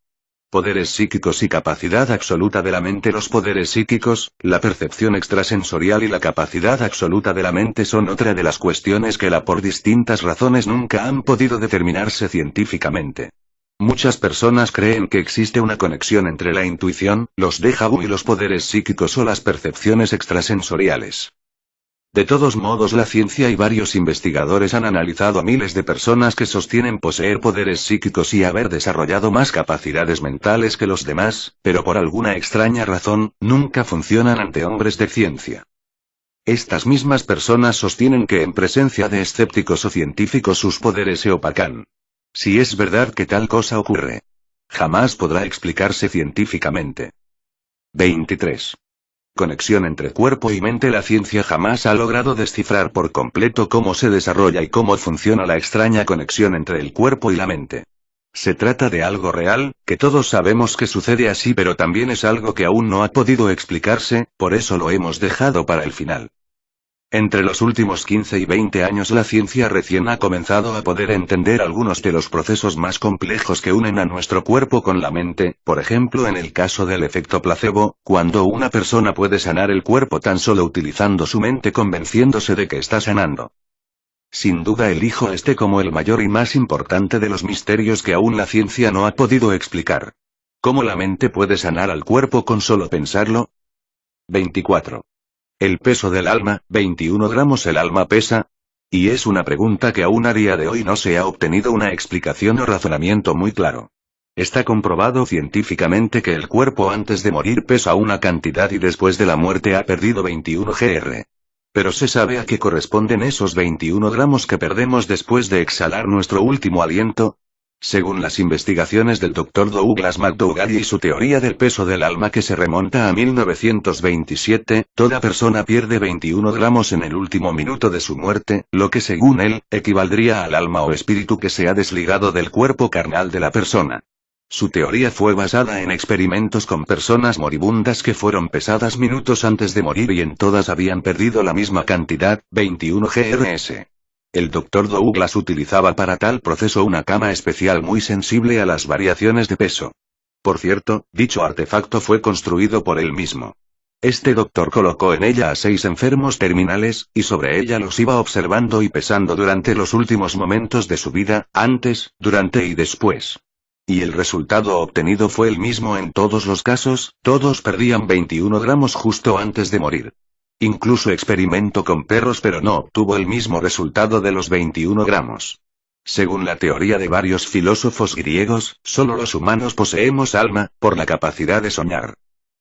Poderes psíquicos y capacidad absoluta de la mente. Los poderes psíquicos, la percepción extrasensorial y la capacidad absoluta de la mente son otra de las cuestiones que por distintas razones nunca han podido determinarse científicamente. Muchas personas creen que existe una conexión entre la intuición, los déjà vu y los poderes psíquicos o las percepciones extrasensoriales. De todos modos, la ciencia y varios investigadores han analizado a miles de personas que sostienen poseer poderes psíquicos y haber desarrollado más capacidades mentales que los demás, pero por alguna extraña razón, nunca funcionan ante hombres de ciencia. Estas mismas personas sostienen que en presencia de escépticos o científicos sus poderes se opacan. Si es verdad que tal cosa ocurre, jamás podrá explicarse científicamente. 23. Conexión entre cuerpo y mente. La ciencia jamás ha logrado descifrar por completo cómo se desarrolla y cómo funciona la extraña conexión entre el cuerpo y la mente. Se trata de algo real, que todos sabemos que sucede así, pero también es algo que aún no ha podido explicarse, por eso lo hemos dejado para el final. Entre los últimos 15 y 20 años la ciencia recién ha comenzado a poder entender algunos de los procesos más complejos que unen a nuestro cuerpo con la mente, por ejemplo en el caso del efecto placebo, cuando una persona puede sanar el cuerpo tan solo utilizando su mente convenciéndose de que está sanando. Sin duda elijo este como el mayor y más importante de los misterios que aún la ciencia no ha podido explicar. ¿Cómo la mente puede sanar al cuerpo con solo pensarlo? 24. El peso del alma, 21 gramos. ¿El alma pesa? Y es una pregunta que aún a día de hoy no se ha obtenido una explicación o razonamiento muy claro. Está comprobado científicamente que el cuerpo antes de morir pesa una cantidad y después de la muerte ha perdido 21 gr. Pero ¿se sabe a qué corresponden esos 21 gramos que perdemos después de exhalar nuestro último aliento? Según las investigaciones del Dr. Douglas McDougall y su teoría del peso del alma que se remonta a 1927, toda persona pierde 21 gramos en el último minuto de su muerte, lo que según él, equivaldría al alma o espíritu que se ha desligado del cuerpo carnal de la persona. Su teoría fue basada en experimentos con personas moribundas que fueron pesadas minutos antes de morir y en todas habían perdido la misma cantidad, 21 grs. El Dr. Douglas utilizaba para tal proceso una cama especial muy sensible a las variaciones de peso. Por cierto, dicho artefacto fue construido por él mismo. Este doctor colocó en ella a 6 enfermos terminales, y sobre ella los iba observando y pesando durante los últimos momentos de su vida, antes, durante y después. Y el resultado obtenido fue el mismo en todos los casos, todos perdían 21 gramos justo antes de morir. Incluso experimentó con perros pero no obtuvo el mismo resultado de los 21 gramos. Según la teoría de varios filósofos griegos, solo los humanos poseemos alma, por la capacidad de soñar.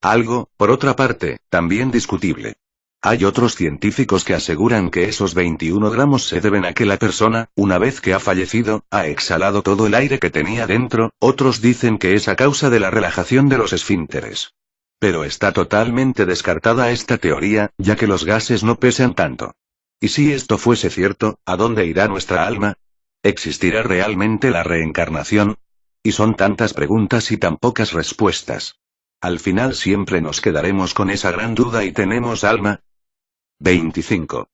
Algo, por otra parte, también discutible. Hay otros científicos que aseguran que esos 21 gramos se deben a que la persona, una vez que ha fallecido, ha exhalado todo el aire que tenía dentro, otros dicen que es a causa de la relajación de los esfínteres. Pero está totalmente descartada esta teoría, ya que los gases no pesan tanto. Y si esto fuese cierto, ¿a dónde irá nuestra alma? ¿Existirá realmente la reencarnación? Y son tantas preguntas y tan pocas respuestas. Al final siempre nos quedaremos con esa gran duda y ¿tenemos alma? 25.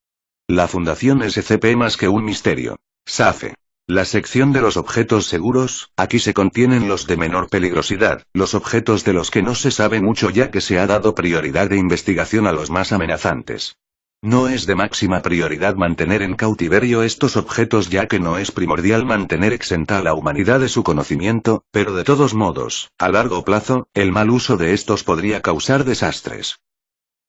La Fundación SCP más que un misterio. SAFE. La sección de los objetos seguros, aquí se contienen los de menor peligrosidad, los objetos de los que no se sabe mucho ya que se ha dado prioridad de investigación a los más amenazantes. No es de máxima prioridad mantener en cautiverio estos objetos ya que no es primordial mantener exenta a la humanidad de su conocimiento, pero de todos modos, a largo plazo, el mal uso de estos podría causar desastres.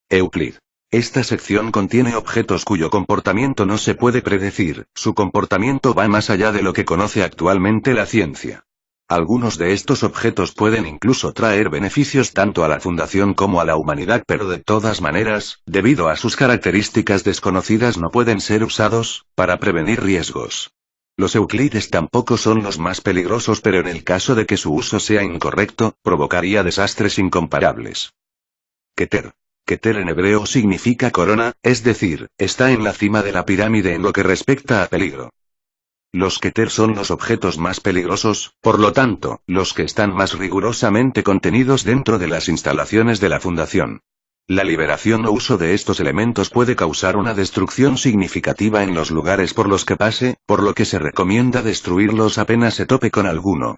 Euclid. Esta sección contiene objetos cuyo comportamiento no se puede predecir, su comportamiento va más allá de lo que conoce actualmente la ciencia. Algunos de estos objetos pueden incluso traer beneficios tanto a la Fundación como a la humanidad, pero de todas maneras, debido a sus características desconocidas no pueden ser usados, para prevenir riesgos. Los Euclides tampoco son los más peligrosos, pero en el caso de que su uso sea incorrecto, provocaría desastres incomparables. Keter. Keter en hebreo significa corona, es decir, está en la cima de la pirámide en lo que respecta a peligro. Los Keter son los objetos más peligrosos, por lo tanto, los que están más rigurosamente contenidos dentro de las instalaciones de la Fundación. La liberación o uso de estos elementos puede causar una destrucción significativa en los lugares por los que pase, por lo que se recomienda destruirlos apenas se tope con alguno.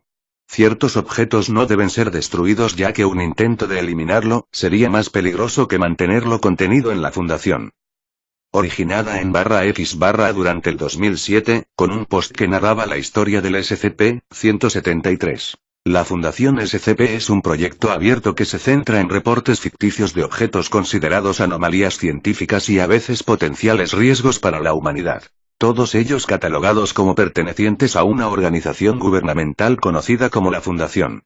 Ciertos objetos no deben ser destruidos ya que un intento de eliminarlo, sería más peligroso que mantenerlo contenido en la Fundación. Originada en /X/ durante el 2007, con un post que narraba la historia del SCP-173. La Fundación SCP es un proyecto abierto que se centra en reportes ficticios de objetos considerados anomalías científicas y a veces potenciales riesgos para la humanidad. Todos ellos catalogados como pertenecientes a una organización gubernamental conocida como la Fundación.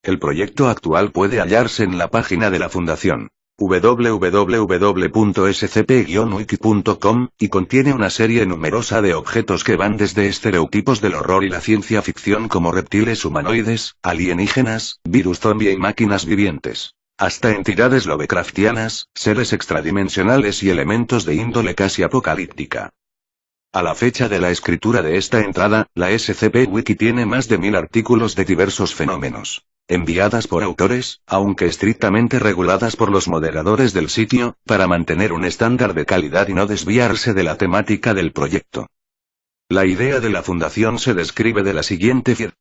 El proyecto actual puede hallarse en la página de la Fundación www.scp-wiki.com, y contiene una serie numerosa de objetos que van desde estereotipos del horror y la ciencia ficción como reptiles humanoides, alienígenas, virus zombie y máquinas vivientes, hasta entidades lovecraftianas, seres extradimensionales y elementos de índole casi apocalíptica. A la fecha de la escritura de esta entrada, la SCP Wiki tiene más de 1000 artículos de diversos fenómenos, enviadas por autores, aunque estrictamente reguladas por los moderadores del sitio, para mantener un estándar de calidad y no desviarse de la temática del proyecto. La idea de la Fundación se describe de la siguiente forma.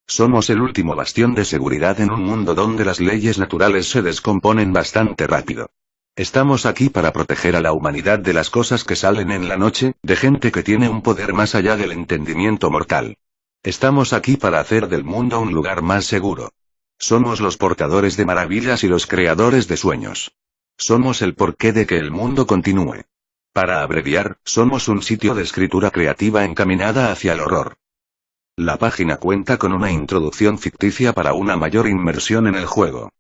Somos el último bastión de seguridad en un mundo donde las leyes naturales se descomponen bastante rápido. Estamos aquí para proteger a la humanidad de las cosas que salen en la noche, de gente que tiene un poder más allá del entendimiento mortal. Estamos aquí para hacer del mundo un lugar más seguro. Somos los portadores de maravillas y los creadores de sueños. Somos el porqué de que el mundo continúe. Para abreviar, somos un sitio de escritura creativa encaminada hacia el horror. La página cuenta con una introducción ficticia para una mayor inmersión en el juego.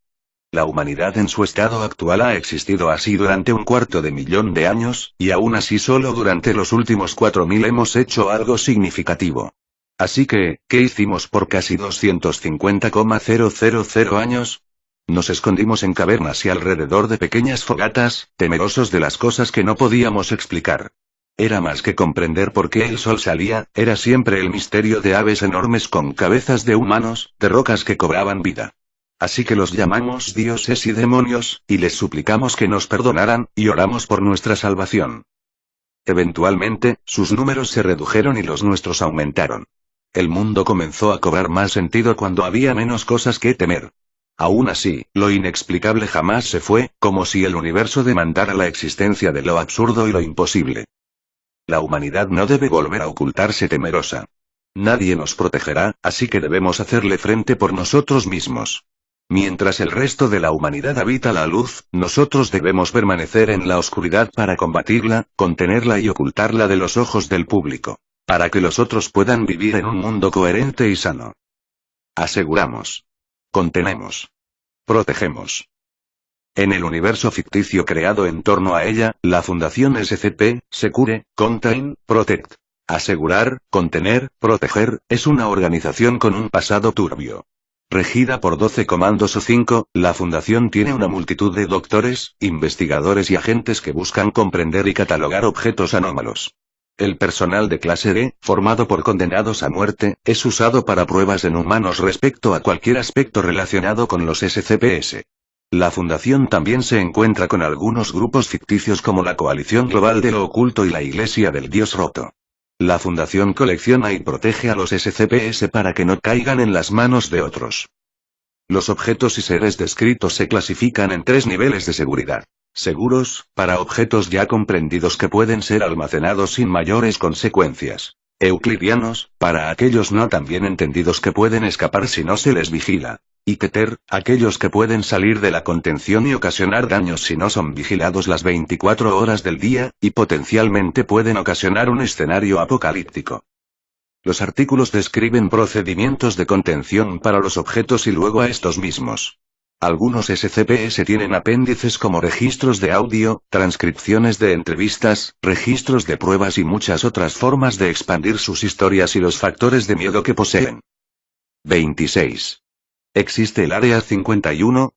La humanidad en su estado actual ha existido así durante 250.000 de años, y aún así solo durante los últimos 4000 hemos hecho algo significativo. Así que, ¿qué hicimos por casi 250,000 años? Nos escondimos en cavernas y alrededor de pequeñas fogatas, temerosos de las cosas que no podíamos explicar. Era más que comprender por qué el sol salía, era siempre el misterio de aves enormes con cabezas de humanos, de rocas que cobraban vida. Así que los llamamos dioses y demonios, y les suplicamos que nos perdonaran, y oramos por nuestra salvación. Eventualmente, sus números se redujeron y los nuestros aumentaron. El mundo comenzó a cobrar más sentido cuando había menos cosas que temer. Aún así, lo inexplicable jamás se fue, como si el universo demandara la existencia de lo absurdo y lo imposible. La humanidad no debe volver a ocultarse temerosa. Nadie nos protegerá, así que debemos hacerle frente por nosotros mismos. Mientras el resto de la humanidad habita la luz, nosotros debemos permanecer en la oscuridad para combatirla, contenerla y ocultarla de los ojos del público. Para que los otros puedan vivir en un mundo coherente y sano. Aseguramos. Contenemos. Protegemos. En el universo ficticio creado en torno a ella, la Fundación SCP, Secure, Contain, Protect. Asegurar, contener, proteger, es una organización con un pasado turbio. Regida por 12 comandos o 5, la Fundación tiene una multitud de doctores, investigadores y agentes que buscan comprender y catalogar objetos anómalos. El personal de clase D, formado por condenados a muerte, es usado para pruebas en humanos respecto a cualquier aspecto relacionado con los SCPs. La Fundación también se encuentra con algunos grupos ficticios como la Coalición Global de lo Oculto y la Iglesia del Dios Roto. La Fundación colecciona y protege a los SCPs para que no caigan en las manos de otros. Los objetos y seres descritos se clasifican en 3 niveles de seguridad. Seguros, para objetos ya comprendidos que pueden ser almacenados sin mayores consecuencias. Euclidianos, para aquellos no tan bien entendidos que pueden escapar si no se les vigila. Y Keter, aquellos que pueden salir de la contención y ocasionar daños si no son vigilados las 24 horas del día, y potencialmente pueden ocasionar un escenario apocalíptico. Los artículos describen procedimientos de contención para los objetos y luego a estos mismos. Algunos SCPs tienen apéndices como registros de audio, transcripciones de entrevistas, registros de pruebas y muchas otras formas de expandir sus historias y los factores de miedo que poseen. 26. ¿Existe el Área 51?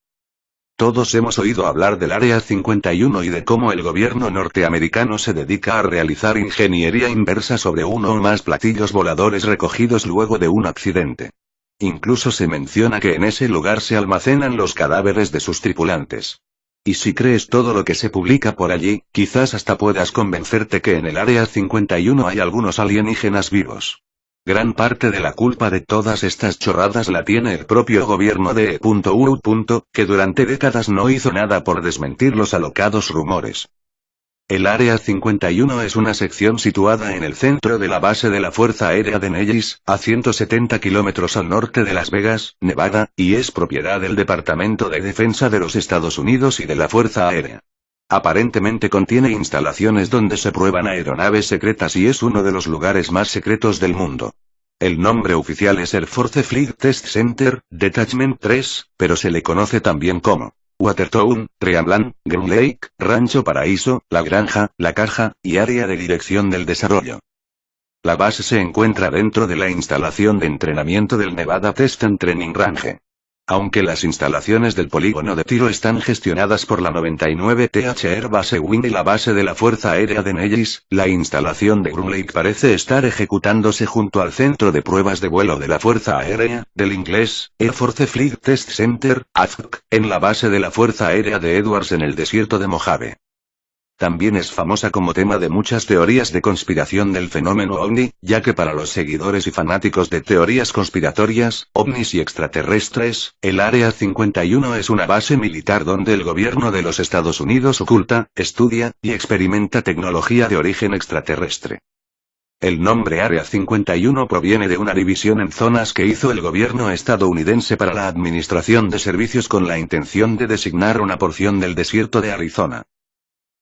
Todos hemos oído hablar del Área 51 y de cómo el gobierno norteamericano se dedica a realizar ingeniería inversa sobre uno o más platillos voladores recogidos luego de un accidente. Incluso se menciona que en ese lugar se almacenan los cadáveres de sus tripulantes. Y si crees todo lo que se publica por allí, quizás hasta puedas convencerte que en el Área 51 hay algunos alienígenas vivos. Gran parte de la culpa de todas estas chorradas la tiene el propio gobierno de E.U., que durante décadas no hizo nada por desmentir los alocados rumores. El Área 51 es una sección situada en el centro de la base de la Fuerza Aérea de Nellis, a 170 kilómetros al norte de Las Vegas, Nevada, y es propiedad del Departamento de Defensa de los Estados Unidos y de la Fuerza Aérea. Aparentemente contiene instalaciones donde se prueban aeronaves secretas y es uno de los lugares más secretos del mundo. El nombre oficial es Air Force Flight Test Center, Detachment 3, pero se le conoce también como Watertown, Treamland, Groom Lake, Rancho Paraíso, La Granja, La Caja, y Área de Dirección del Desarrollo. La base se encuentra dentro de la instalación de entrenamiento del Nevada Test and Training Range. Aunque las instalaciones del polígono de tiro están gestionadas por la 99th Air Base Wing y la base de la Fuerza Aérea de Nellis, la instalación de Groom Lake parece estar ejecutándose junto al centro de pruebas de vuelo de la Fuerza Aérea, del inglés, Air Force Flight Test Center, AFC, en la base de la Fuerza Aérea de Edwards en el desierto de Mojave. También es famosa como tema de muchas teorías de conspiración del fenómeno ovni, ya que para los seguidores y fanáticos de teorías conspiratorias, ovnis y extraterrestres, el Área 51 es una base militar donde el gobierno de los Estados Unidos oculta, estudia, y experimenta tecnología de origen extraterrestre. El nombre Área 51 proviene de una división en zonas que hizo el gobierno estadounidense para la administración de servicios con la intención de designar una porción del desierto de Arizona.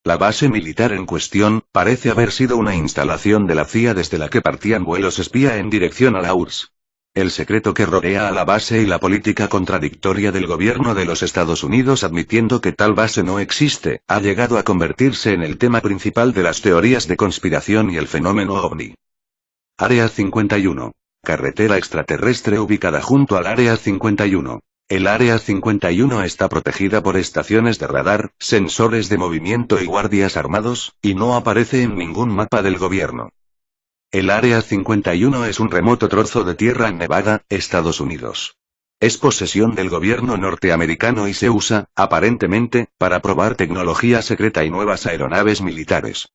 La base militar en cuestión, parece haber sido una instalación de la CIA desde la que partían vuelos espía en dirección a la URSS. El secreto que rodea a la base y la política contradictoria del gobierno de los Estados Unidos admitiendo que tal base no existe, ha llegado a convertirse en el tema principal de las teorías de conspiración y el fenómeno ovni. Área 51. Carretera extraterrestre ubicada junto al Área 51. El Área 51 está protegida por estaciones de radar, sensores de movimiento y guardias armados, y no aparece en ningún mapa del gobierno. El Área 51 es un remoto trozo de tierra en Nevada, Estados Unidos. Es posesión del gobierno norteamericano y se usa, aparentemente, para probar tecnología secreta y nuevas aeronaves militares.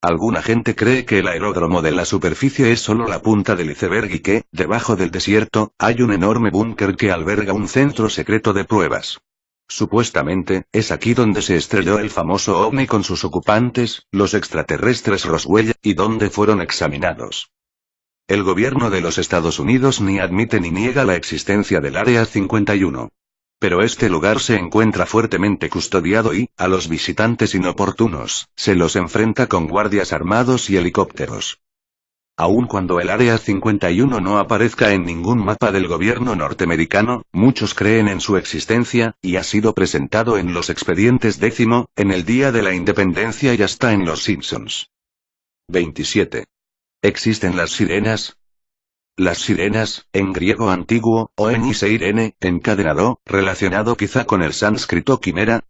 Alguna gente cree que el aeródromo de la superficie es solo la punta del iceberg y que, debajo del desierto, hay un enorme búnker que alberga un centro secreto de pruebas. Supuestamente, es aquí donde se estrelló el famoso ovni con sus ocupantes, los extraterrestres Roswell, y donde fueron examinados. El gobierno de los Estados Unidos ni admite ni niega la existencia del Área 51. Pero este lugar se encuentra fuertemente custodiado y, a los visitantes inoportunos, se los enfrenta con guardias armados y helicópteros. Aun cuando el Área 51 no aparezca en ningún mapa del gobierno norteamericano, muchos creen en su existencia, y ha sido presentado en los expedientes 10, en el Día de la Independencia y hasta en Los Simpsons. 27. ¿Existen las sirenas? Las sirenas, en griego antiguo, o en seirene, encadenado, relacionado quizá con el sánscrito quimera,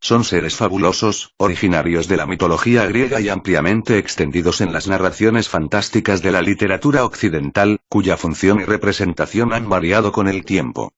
son seres fabulosos, originarios de la mitología griega y ampliamente extendidos en las narraciones fantásticas de la literatura occidental, cuya función y representación han variado con el tiempo.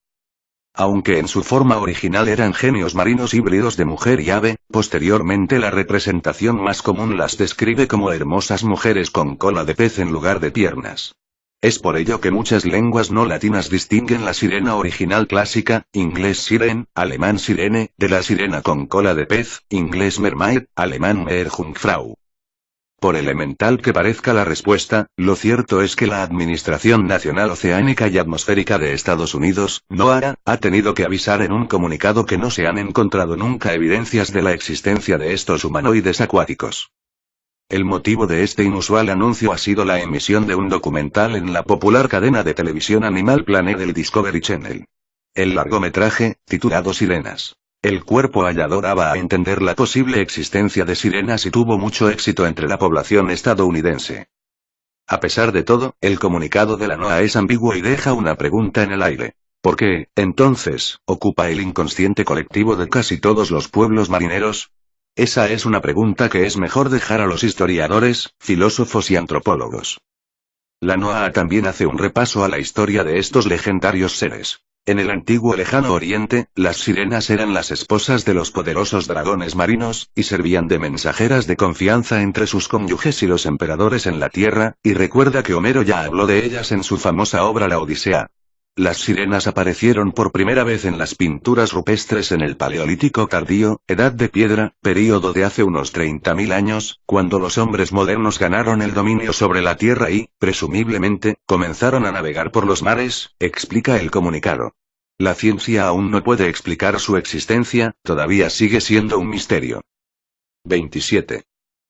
Aunque en su forma original eran genios marinos híbridos de mujer y ave, posteriormente la representación más común las describe como hermosas mujeres con cola de pez en lugar de piernas. Es por ello que muchas lenguas no latinas distinguen la sirena original clásica, inglés siren, alemán sirene, de la sirena con cola de pez, inglés mermaid, alemán Meerjungfrau. Por elemental que parezca la respuesta, lo cierto es que la Administración Nacional Oceánica y Atmosférica de Estados Unidos, NOAA, ha tenido que avisar en un comunicado que no se han encontrado nunca evidencias de la existencia de estos humanoides acuáticos. El motivo de este inusual anuncio ha sido la emisión de un documental en la popular cadena de televisión Animal Planet del Discovery Channel. El largometraje, titulado Sirenas. El cuerpo hallador daba a entender la posible existencia de sirenas y tuvo mucho éxito entre la población estadounidense. A pesar de todo, el comunicado de la NOAA es ambiguo y deja una pregunta en el aire. ¿Por qué, entonces, ocupa el inconsciente colectivo de casi todos los pueblos marineros? Esa es una pregunta que es mejor dejar a los historiadores, filósofos y antropólogos. La NOAA también hace un repaso a la historia de estos legendarios seres. En el antiguo lejano oriente, las sirenas eran las esposas de los poderosos dragones marinos, y servían de mensajeras de confianza entre sus cónyuges y los emperadores en la tierra, y recuerda que Homero ya habló de ellas en su famosa obra La Odisea. Las sirenas aparecieron por primera vez en las pinturas rupestres en el Paleolítico tardío, Edad de Piedra, período de hace unos 30.000 años, cuando los hombres modernos ganaron el dominio sobre la Tierra y, presumiblemente, comenzaron a navegar por los mares, explica el comunicado. La ciencia aún no puede explicar su existencia, todavía sigue siendo un misterio. 27.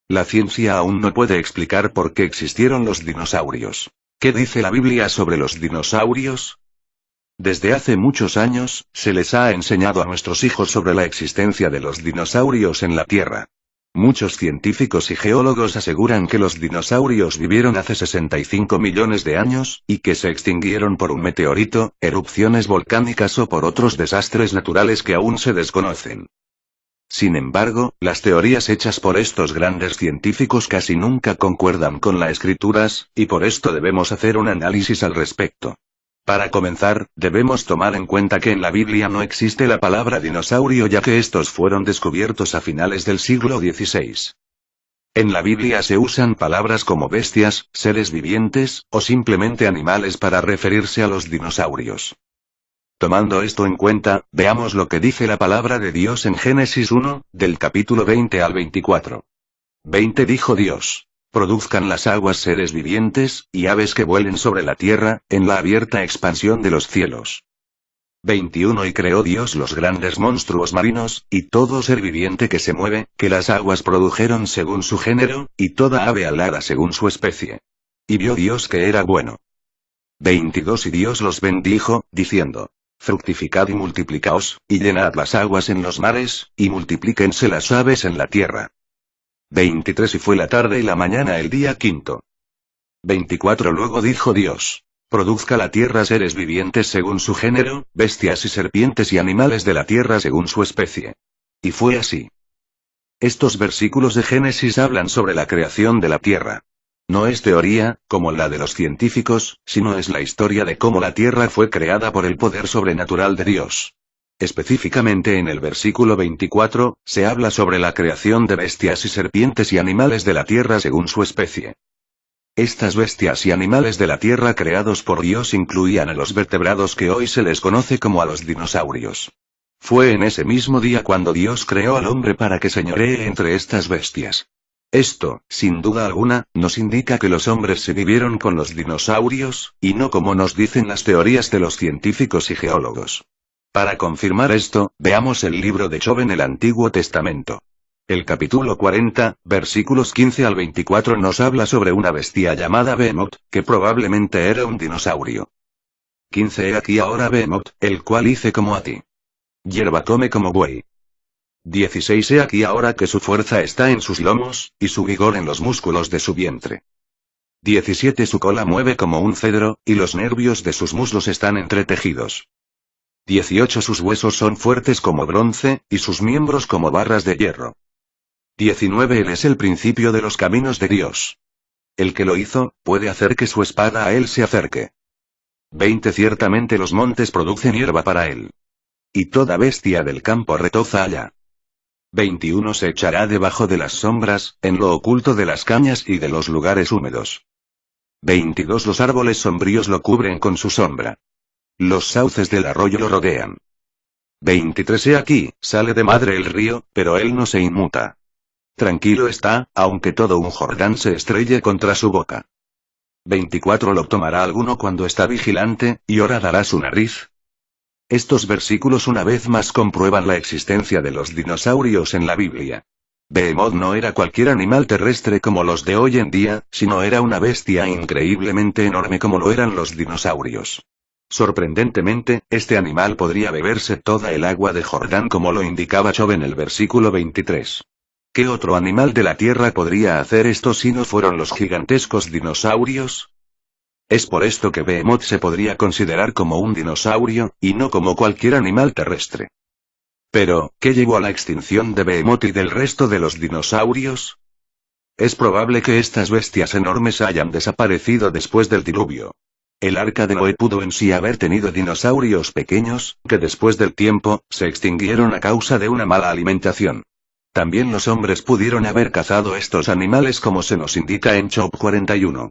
La ciencia aún no puede explicar por qué existieron los dinosaurios. ¿Qué dice la Biblia sobre los dinosaurios? Desde hace muchos años, se les ha enseñado a nuestros hijos sobre la existencia de los dinosaurios en la Tierra. Muchos científicos y geólogos aseguran que los dinosaurios vivieron hace 65 millones de años, y que se extinguieron por un meteorito, erupciones volcánicas o por otros desastres naturales que aún se desconocen. Sin embargo, las teorías hechas por estos grandes científicos casi nunca concuerdan con las escrituras, y por esto debemos hacer un análisis al respecto. Para comenzar, debemos tomar en cuenta que en la Biblia no existe la palabra dinosaurio ya que estos fueron descubiertos a finales del siglo XVI. En la Biblia se usan palabras como bestias, seres vivientes, o simplemente animales para referirse a los dinosaurios. Tomando esto en cuenta, veamos lo que dice la palabra de Dios en Génesis 1, del capítulo 20 al 24. 20 Dijo Dios. Produzcan las aguas seres vivientes, y aves que vuelen sobre la tierra, en la abierta expansión de los cielos. 21 Y creó Dios los grandes monstruos marinos, y todo ser viviente que se mueve, que las aguas produjeron según su género, y toda ave alada según su especie. Y vio Dios que era bueno. 22 Y Dios los bendijo, diciendo: Fructificad y multiplicaos, y llenad las aguas en los mares, y multiplíquense las aves en la tierra. 23 Y fue la tarde y la mañana el día quinto. 24 Luego dijo Dios: Produzca la tierra seres vivientes según su género, bestias y serpientes y animales de la tierra según su especie. Y fue así. Estos versículos de Génesis hablan sobre la creación de la tierra. No es teoría, como la de los científicos, sino es la historia de cómo la tierra fue creada por el poder sobrenatural de Dios. Específicamente en el versículo 24, se habla sobre la creación de bestias y serpientes y animales de la tierra según su especie. Estas bestias y animales de la tierra creados por Dios incluían a los vertebrados que hoy se les conoce como a los dinosaurios. Fue en ese mismo día cuando Dios creó al hombre para que señoree entre estas bestias. Esto, sin duda alguna, nos indica que los hombres se vivieron con los dinosaurios, y no como nos dicen las teorías de los científicos y geólogos. Para confirmar esto, veamos el libro de Job en el Antiguo Testamento. El capítulo 40, versículos 15 al 24 nos habla sobre una bestia llamada Behemoth, que probablemente era un dinosaurio. 15 He aquí ahora Behemoth, el cual hice como a ti. Hierba come como buey. 16 He aquí ahora que su fuerza está en sus lomos, y su vigor en los músculos de su vientre. 17 Su cola mueve como un cedro, y los nervios de sus muslos están entretejidos. 18 Sus huesos son fuertes como bronce, y sus miembros como barras de hierro. 19 Él es el principio de los caminos de Dios. El que lo hizo, puede hacer que su espada a él se acerque. 20 Ciertamente los montes producen hierba para él. Y toda bestia del campo retoza allá. 21 Se echará debajo de las sombras, en lo oculto de las cañas y de los lugares húmedos. 22 Los árboles sombríos lo cubren con su sombra. Los sauces del arroyo lo rodean. 23 He aquí, sale de madre el río, pero él no se inmuta. Tranquilo está, aunque todo un Jordán se estrelle contra su boca. 24 Lo tomará alguno cuando está vigilante, y horadará su nariz. Estos versículos una vez más comprueban la existencia de los dinosaurios en la Biblia. Behemoth no era cualquier animal terrestre como los de hoy en día, sino era una bestia increíblemente enorme como lo eran los dinosaurios. Sorprendentemente, este animal podría beberse toda el agua de Jordán como lo indicaba Job en el versículo 23. ¿Qué otro animal de la tierra podría hacer esto si no fueron los gigantescos dinosaurios? Es por esto que Behemoth se podría considerar como un dinosaurio, y no como cualquier animal terrestre. Pero, ¿qué llevó a la extinción de Behemoth y del resto de los dinosaurios? Es probable que estas bestias enormes hayan desaparecido después del diluvio. El arca de Noé pudo en sí haber tenido dinosaurios pequeños, que después del tiempo, se extinguieron a causa de una mala alimentación. También los hombres pudieron haber cazado estos animales como se nos indica en Job 41.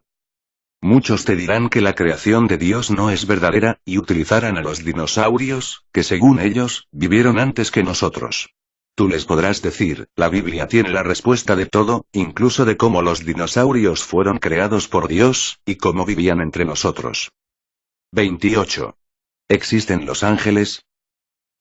Muchos te dirán que la creación de Dios no es verdadera, y utilizarán a los dinosaurios, que según ellos, vivieron antes que nosotros. Tú les podrás decir, la Biblia tiene la respuesta de todo, incluso de cómo los dinosaurios fueron creados por Dios, y cómo vivían entre nosotros. 28. ¿Existen los ángeles?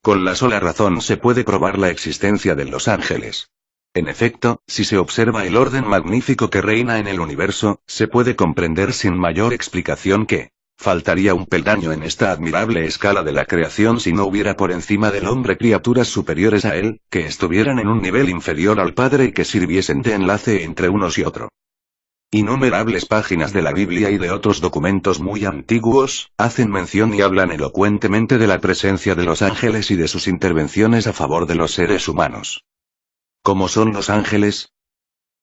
Con la sola razón se puede probar la existencia de los ángeles. En efecto, si se observa el orden magnífico que reina en el universo, se puede comprender sin mayor explicación que faltaría un peldaño en esta admirable escala de la creación si no hubiera por encima del hombre criaturas superiores a él, que estuvieran en un nivel inferior al Padre y que sirviesen de enlace entre unos y otro. Innumerables páginas de la Biblia y de otros documentos muy antiguos, hacen mención y hablan elocuentemente de la presencia de los ángeles y de sus intervenciones a favor de los seres humanos. ¿Cómo son los ángeles?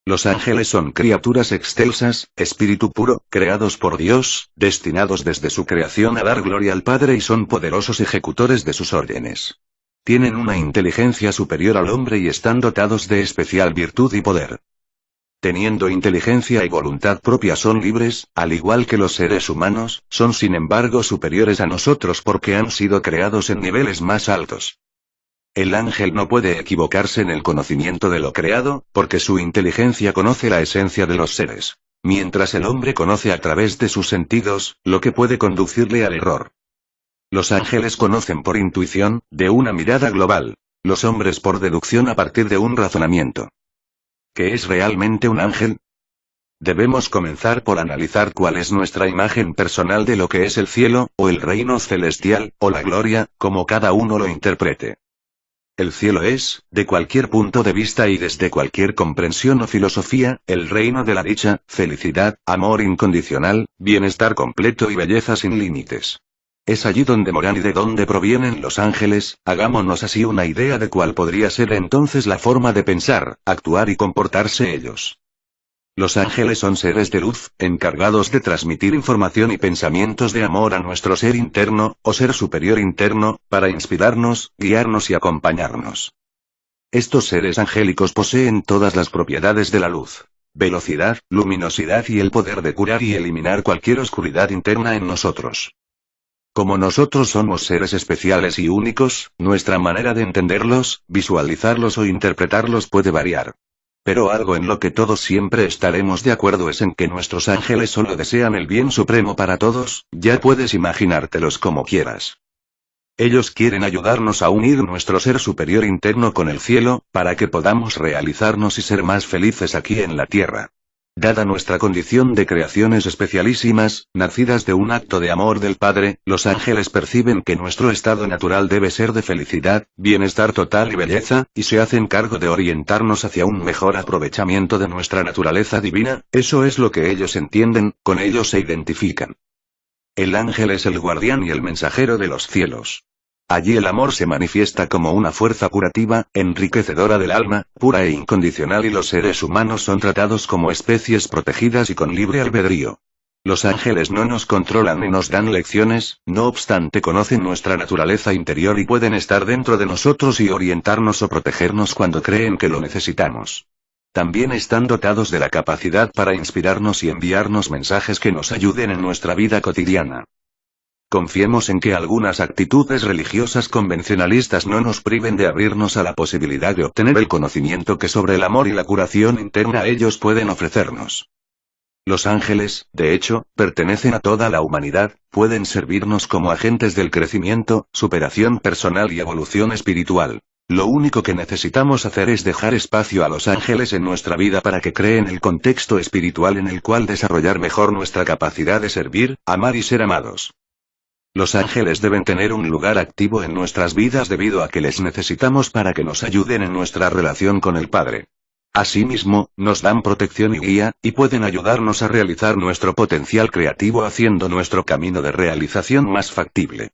Los ángeles son criaturas excelsas, espíritu puro, creados por Dios, destinados desde su creación a dar gloria al Padre y son poderosos ejecutores de sus órdenes. Tienen una inteligencia superior al hombre y están dotados de especial virtud y poder. Teniendo inteligencia y voluntad propia son libres, al igual que los seres humanos, son sin embargo superiores a nosotros porque han sido creados en niveles más altos. El ángel no puede equivocarse en el conocimiento de lo creado, porque su inteligencia conoce la esencia de los seres. Mientras el hombre conoce a través de sus sentidos, lo que puede conducirle al error. Los ángeles conocen por intuición, de una mirada global. Los hombres por deducción a partir de un razonamiento. ¿Qué es realmente un ángel? Debemos comenzar por analizar cuál es nuestra imagen personal de lo que es el cielo, o el reino celestial, o la gloria, como cada uno lo interprete. El cielo es, de cualquier punto de vista y desde cualquier comprensión o filosofía, el reino de la dicha, felicidad, amor incondicional, bienestar completo y belleza sin límites. Es allí donde moran y de donde provienen los ángeles, hagámonos así una idea de cuál podría ser entonces la forma de pensar, actuar y comportarse ellos. Los ángeles son seres de luz, encargados de transmitir información y pensamientos de amor a nuestro ser interno, o ser superior interno, para inspirarnos, guiarnos y acompañarnos. Estos seres angélicos poseen todas las propiedades de la luz: velocidad, luminosidad y el poder de curar y eliminar cualquier oscuridad interna en nosotros. Como nosotros somos seres especiales y únicos, nuestra manera de entenderlos, visualizarlos o interpretarlos puede variar. Pero algo en lo que todos siempre estaremos de acuerdo es en que nuestros ángeles solo desean el bien supremo para todos, ya puedes imaginártelos como quieras. Ellos quieren ayudarnos a unir nuestro ser superior interno con el cielo, para que podamos realizarnos y ser más felices aquí en la tierra. Dada nuestra condición de creaciones especialísimas, nacidas de un acto de amor del Padre, los ángeles perciben que nuestro estado natural debe ser de felicidad, bienestar total y belleza, y se hacen cargo de orientarnos hacia un mejor aprovechamiento de nuestra naturaleza divina. Eso es lo que ellos entienden, con ellos se identifican. El ángel es el guardián y el mensajero de los cielos. Allí el amor se manifiesta como una fuerza curativa, enriquecedora del alma, pura e incondicional, y los seres humanos son tratados como especies protegidas y con libre albedrío. Los ángeles no nos controlan ni nos dan lecciones, no obstante conocen nuestra naturaleza interior y pueden estar dentro de nosotros y orientarnos o protegernos cuando creen que lo necesitamos. También están dotados de la capacidad para inspirarnos y enviarnos mensajes que nos ayuden en nuestra vida cotidiana. Confiemos en que algunas actitudes religiosas convencionalistas no nos priven de abrirnos a la posibilidad de obtener el conocimiento que sobre el amor y la curación interna ellos pueden ofrecernos. Los ángeles, de hecho, pertenecen a toda la humanidad, pueden servirnos como agentes del crecimiento, superación personal y evolución espiritual. Lo único que necesitamos hacer es dejar espacio a los ángeles en nuestra vida para que creen el contexto espiritual en el cual desarrollar mejor nuestra capacidad de servir, amar y ser amados. Los ángeles deben tener un lugar activo en nuestras vidas debido a que les necesitamos para que nos ayuden en nuestra relación con el Padre. Asimismo, nos dan protección y guía, y pueden ayudarnos a realizar nuestro potencial creativo haciendo nuestro camino de realización más factible.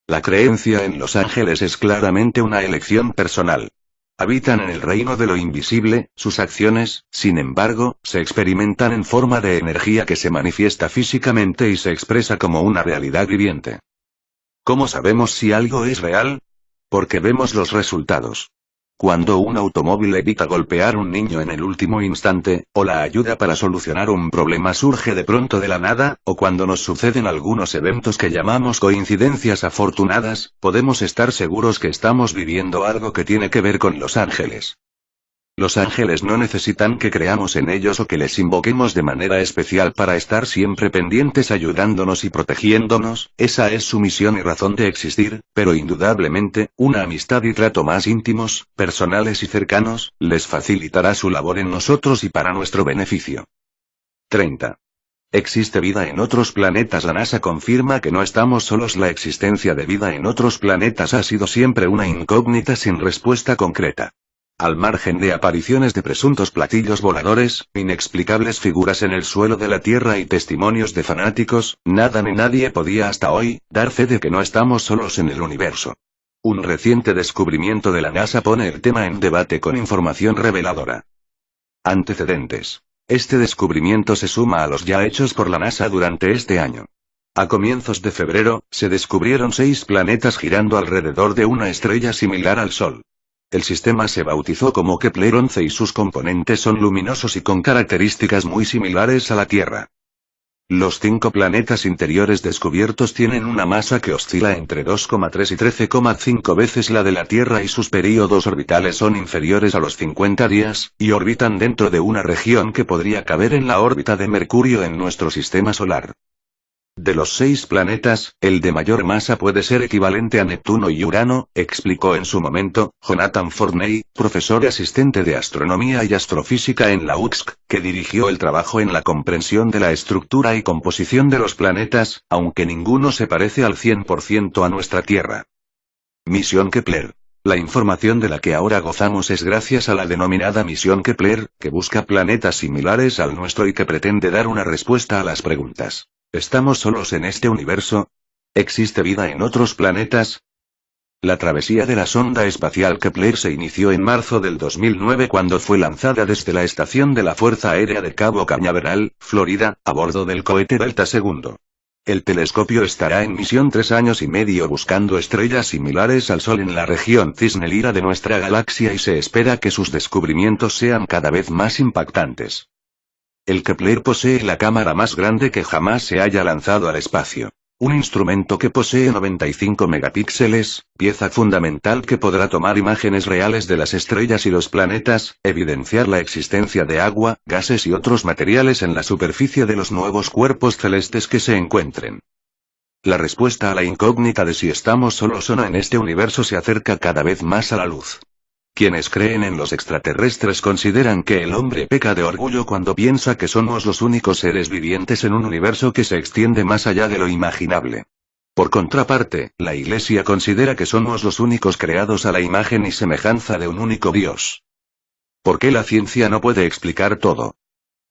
La creencia en los ángeles es claramente una elección personal. Habitan en el reino de lo invisible, sus acciones, sin embargo, se experimentan en forma de energía que se manifiesta físicamente y se expresa como una realidad viviente. ¿Cómo sabemos si algo es real? Porque vemos los resultados. Cuando un automóvil evita golpear a un niño en el último instante, o la ayuda para solucionar un problema surge de pronto de la nada, o cuando nos suceden algunos eventos que llamamos coincidencias afortunadas, podemos estar seguros que estamos viviendo algo que tiene que ver con los ángeles. Los ángeles no necesitan que creamos en ellos o que les invoquemos de manera especial para estar siempre pendientes ayudándonos y protegiéndonos, esa es su misión y razón de existir, pero indudablemente, una amistad y trato más íntimos, personales y cercanos, les facilitará su labor en nosotros y para nuestro beneficio. 30. ¿Existe vida en otros planetas? La NASA confirma que no estamos solos. La existencia de vida en otros planetas ha sido siempre una incógnita sin respuesta concreta. Al margen de apariciones de presuntos platillos voladores, inexplicables figuras en el suelo de la Tierra y testimonios de fanáticos, nada ni nadie podía hasta hoy dar fe de que no estamos solos en el universo. Un reciente descubrimiento de la NASA pone el tema en debate con información reveladora. Antecedentes. Este descubrimiento se suma a los ya hechos por la NASA durante este año. A comienzos de febrero, se descubrieron 6 planetas girando alrededor de una estrella similar al Sol. El sistema se bautizó como Kepler 11 y sus componentes son luminosos y con características muy similares a la Tierra. Los 5 planetas interiores descubiertos tienen una masa que oscila entre 2,3 y 13,5 veces la de la Tierra y sus períodos orbitales son inferiores a los 50 días, y orbitan dentro de una región que podría caber en la órbita de Mercurio en nuestro sistema solar. De los 6 planetas, el de mayor masa puede ser equivalente a Neptuno y Urano, explicó en su momento Jonathan Forney, profesor asistente de astronomía y astrofísica en la UCSC, que dirigió el trabajo en la comprensión de la estructura y composición de los planetas, aunque ninguno se parece al 100% a nuestra Tierra. Misión Kepler. La información de la que ahora gozamos es gracias a la denominada Misión Kepler, que busca planetas similares al nuestro y que pretende dar una respuesta a las preguntas. ¿Estamos solos en este universo? ¿Existe vida en otros planetas? La travesía de la sonda espacial Kepler se inició en marzo del 2009 cuando fue lanzada desde la estación de la Fuerza Aérea de Cabo Cañaveral, Florida, a bordo del cohete Delta II. El telescopio estará en misión 3 años y medio buscando estrellas similares al Sol en la región Cisne Lira de nuestra galaxia y se espera que sus descubrimientos sean cada vez más impactantes. El Kepler posee la cámara más grande que jamás se haya lanzado al espacio. Un instrumento que posee 95 megapíxeles, pieza fundamental que podrá tomar imágenes reales de las estrellas y los planetas, evidenciar la existencia de agua, gases y otros materiales en la superficie de los nuevos cuerpos celestes que se encuentren. La respuesta a la incógnita de si estamos solos o no en este universo se acerca cada vez más a la luz. Quienes creen en los extraterrestres consideran que el hombre peca de orgullo cuando piensa que somos los únicos seres vivientes en un universo que se extiende más allá de lo imaginable. Por contraparte, la Iglesia considera que somos los únicos creados a la imagen y semejanza de un único Dios. ¿Por qué la ciencia no puede explicar todo?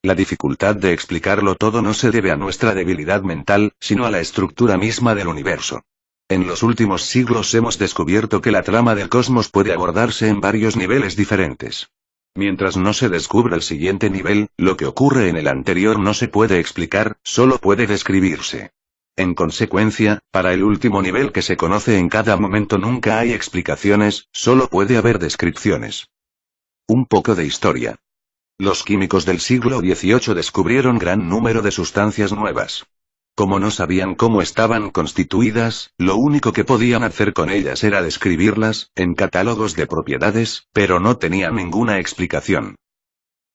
La dificultad de explicarlo todo no se debe a nuestra debilidad mental, sino a la estructura misma del universo. En los últimos siglos hemos descubierto que la trama del cosmos puede abordarse en varios niveles diferentes. Mientras no se descubra el siguiente nivel, lo que ocurre en el anterior no se puede explicar, solo puede describirse. En consecuencia, para el último nivel que se conoce en cada momento nunca hay explicaciones, solo puede haber descripciones. Un poco de historia. Los químicos del siglo XVIII descubrieron gran número de sustancias nuevas. Como no sabían cómo estaban constituidas, lo único que podían hacer con ellas era describirlas, en catálogos de propiedades, pero no tenían ninguna explicación.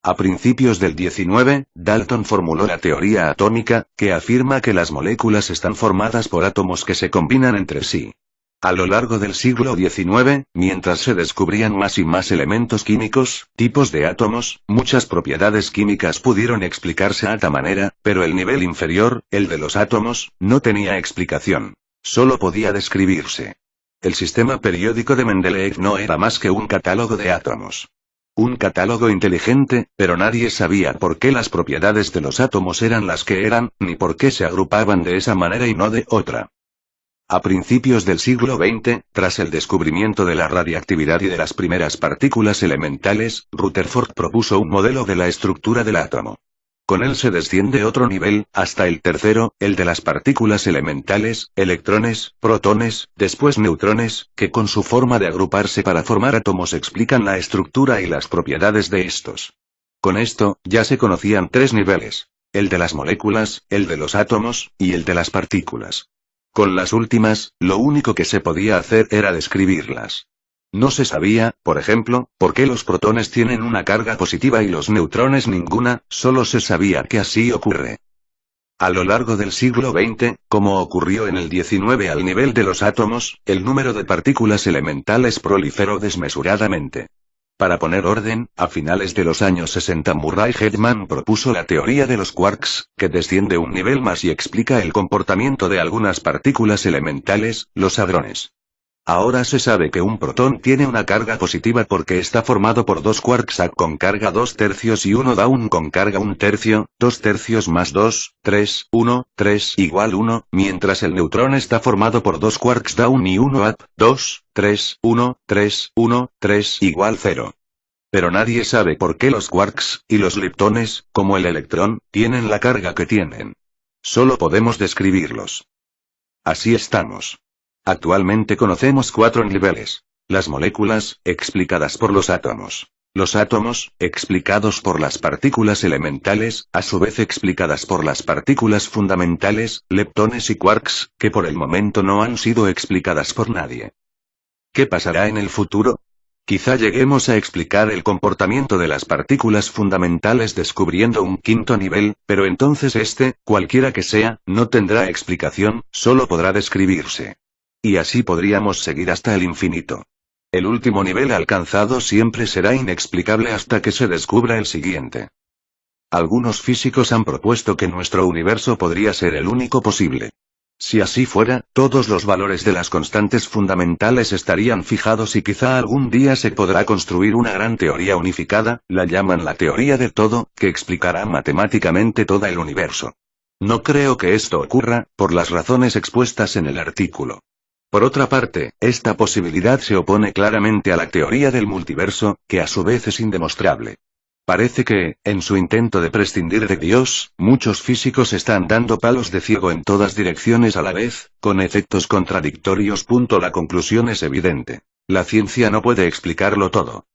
A principios del XIX, Dalton formuló la teoría atómica, que afirma que las moléculas están formadas por átomos que se combinan entre sí. A lo largo del siglo XIX, mientras se descubrían más y más elementos químicos, tipos de átomos, muchas propiedades químicas pudieron explicarse a tal manera, pero el nivel inferior, el de los átomos, no tenía explicación. Solo podía describirse. El sistema periódico de Mendeleev no era más que un catálogo de átomos. Un catálogo inteligente, pero nadie sabía por qué las propiedades de los átomos eran las que eran, ni por qué se agrupaban de esa manera y no de otra. A principios del siglo XX, tras el descubrimiento de la radiactividad y de las primeras partículas elementales, Rutherford propuso un modelo de la estructura del átomo. Con él se desciende otro nivel, hasta el tercero, el de las partículas elementales, electrones, protones, después neutrones, que con su forma de agruparse para formar átomos explican la estructura y las propiedades de estos. Con esto, ya se conocían 3 niveles: el de las moléculas, el de los átomos, y el de las partículas. Con las últimas, lo único que se podía hacer era describirlas. No se sabía, por ejemplo, por qué los protones tienen una carga positiva y los neutrones ninguna, solo se sabía que así ocurre. A lo largo del siglo XX, como ocurrió en el XIX al nivel de los átomos, el número de partículas elementales proliferó desmesuradamente. Para poner orden, a finales de los años 60 Murray Gell-Mann propuso la teoría de los quarks, que desciende un nivel más y explica el comportamiento de algunas partículas elementales, los hadrones. Ahora se sabe que un protón tiene una carga positiva porque está formado por 2 quarks A con carga 2/3 y 1 down con carga 1/3, 2/3 más 2, 3, 1, 3 igual 1, mientras el neutrón está formado por 2 quarks down y 1 up, 2, 3, 1, 3, 1, 3 igual 0. Pero nadie sabe por qué los quarks, y los leptones, como el electrón, tienen la carga que tienen. Solo podemos describirlos. Así estamos. Actualmente conocemos 4 niveles. Las moléculas, explicadas por los átomos. Los átomos, explicados por las partículas elementales, a su vez explicadas por las partículas fundamentales, leptones y quarks, que por el momento no han sido explicadas por nadie. ¿Qué pasará en el futuro? Quizá lleguemos a explicar el comportamiento de las partículas fundamentales descubriendo un 5.º nivel, pero entonces cualquiera que sea, no tendrá explicación, solo podrá describirse. Y así podríamos seguir hasta el infinito. El último nivel alcanzado siempre será inexplicable hasta que se descubra el siguiente. Algunos físicos han propuesto que nuestro universo podría ser el único posible. Si así fuera, todos los valores de las constantes fundamentales estarían fijados y quizá algún día se podrá construir una gran teoría unificada, la llaman la teoría del todo, que explicará matemáticamente todo el universo. No creo que esto ocurra, por las razones expuestas en el artículo. Por otra parte, esta posibilidad se opone claramente a la teoría del multiverso, que a su vez es indemostrable. Parece que, en su intento de prescindir de Dios, muchos físicos están dando palos de ciego en todas direcciones a la vez, con efectos contradictorios. La conclusión es evidente. La ciencia no puede explicarlo todo.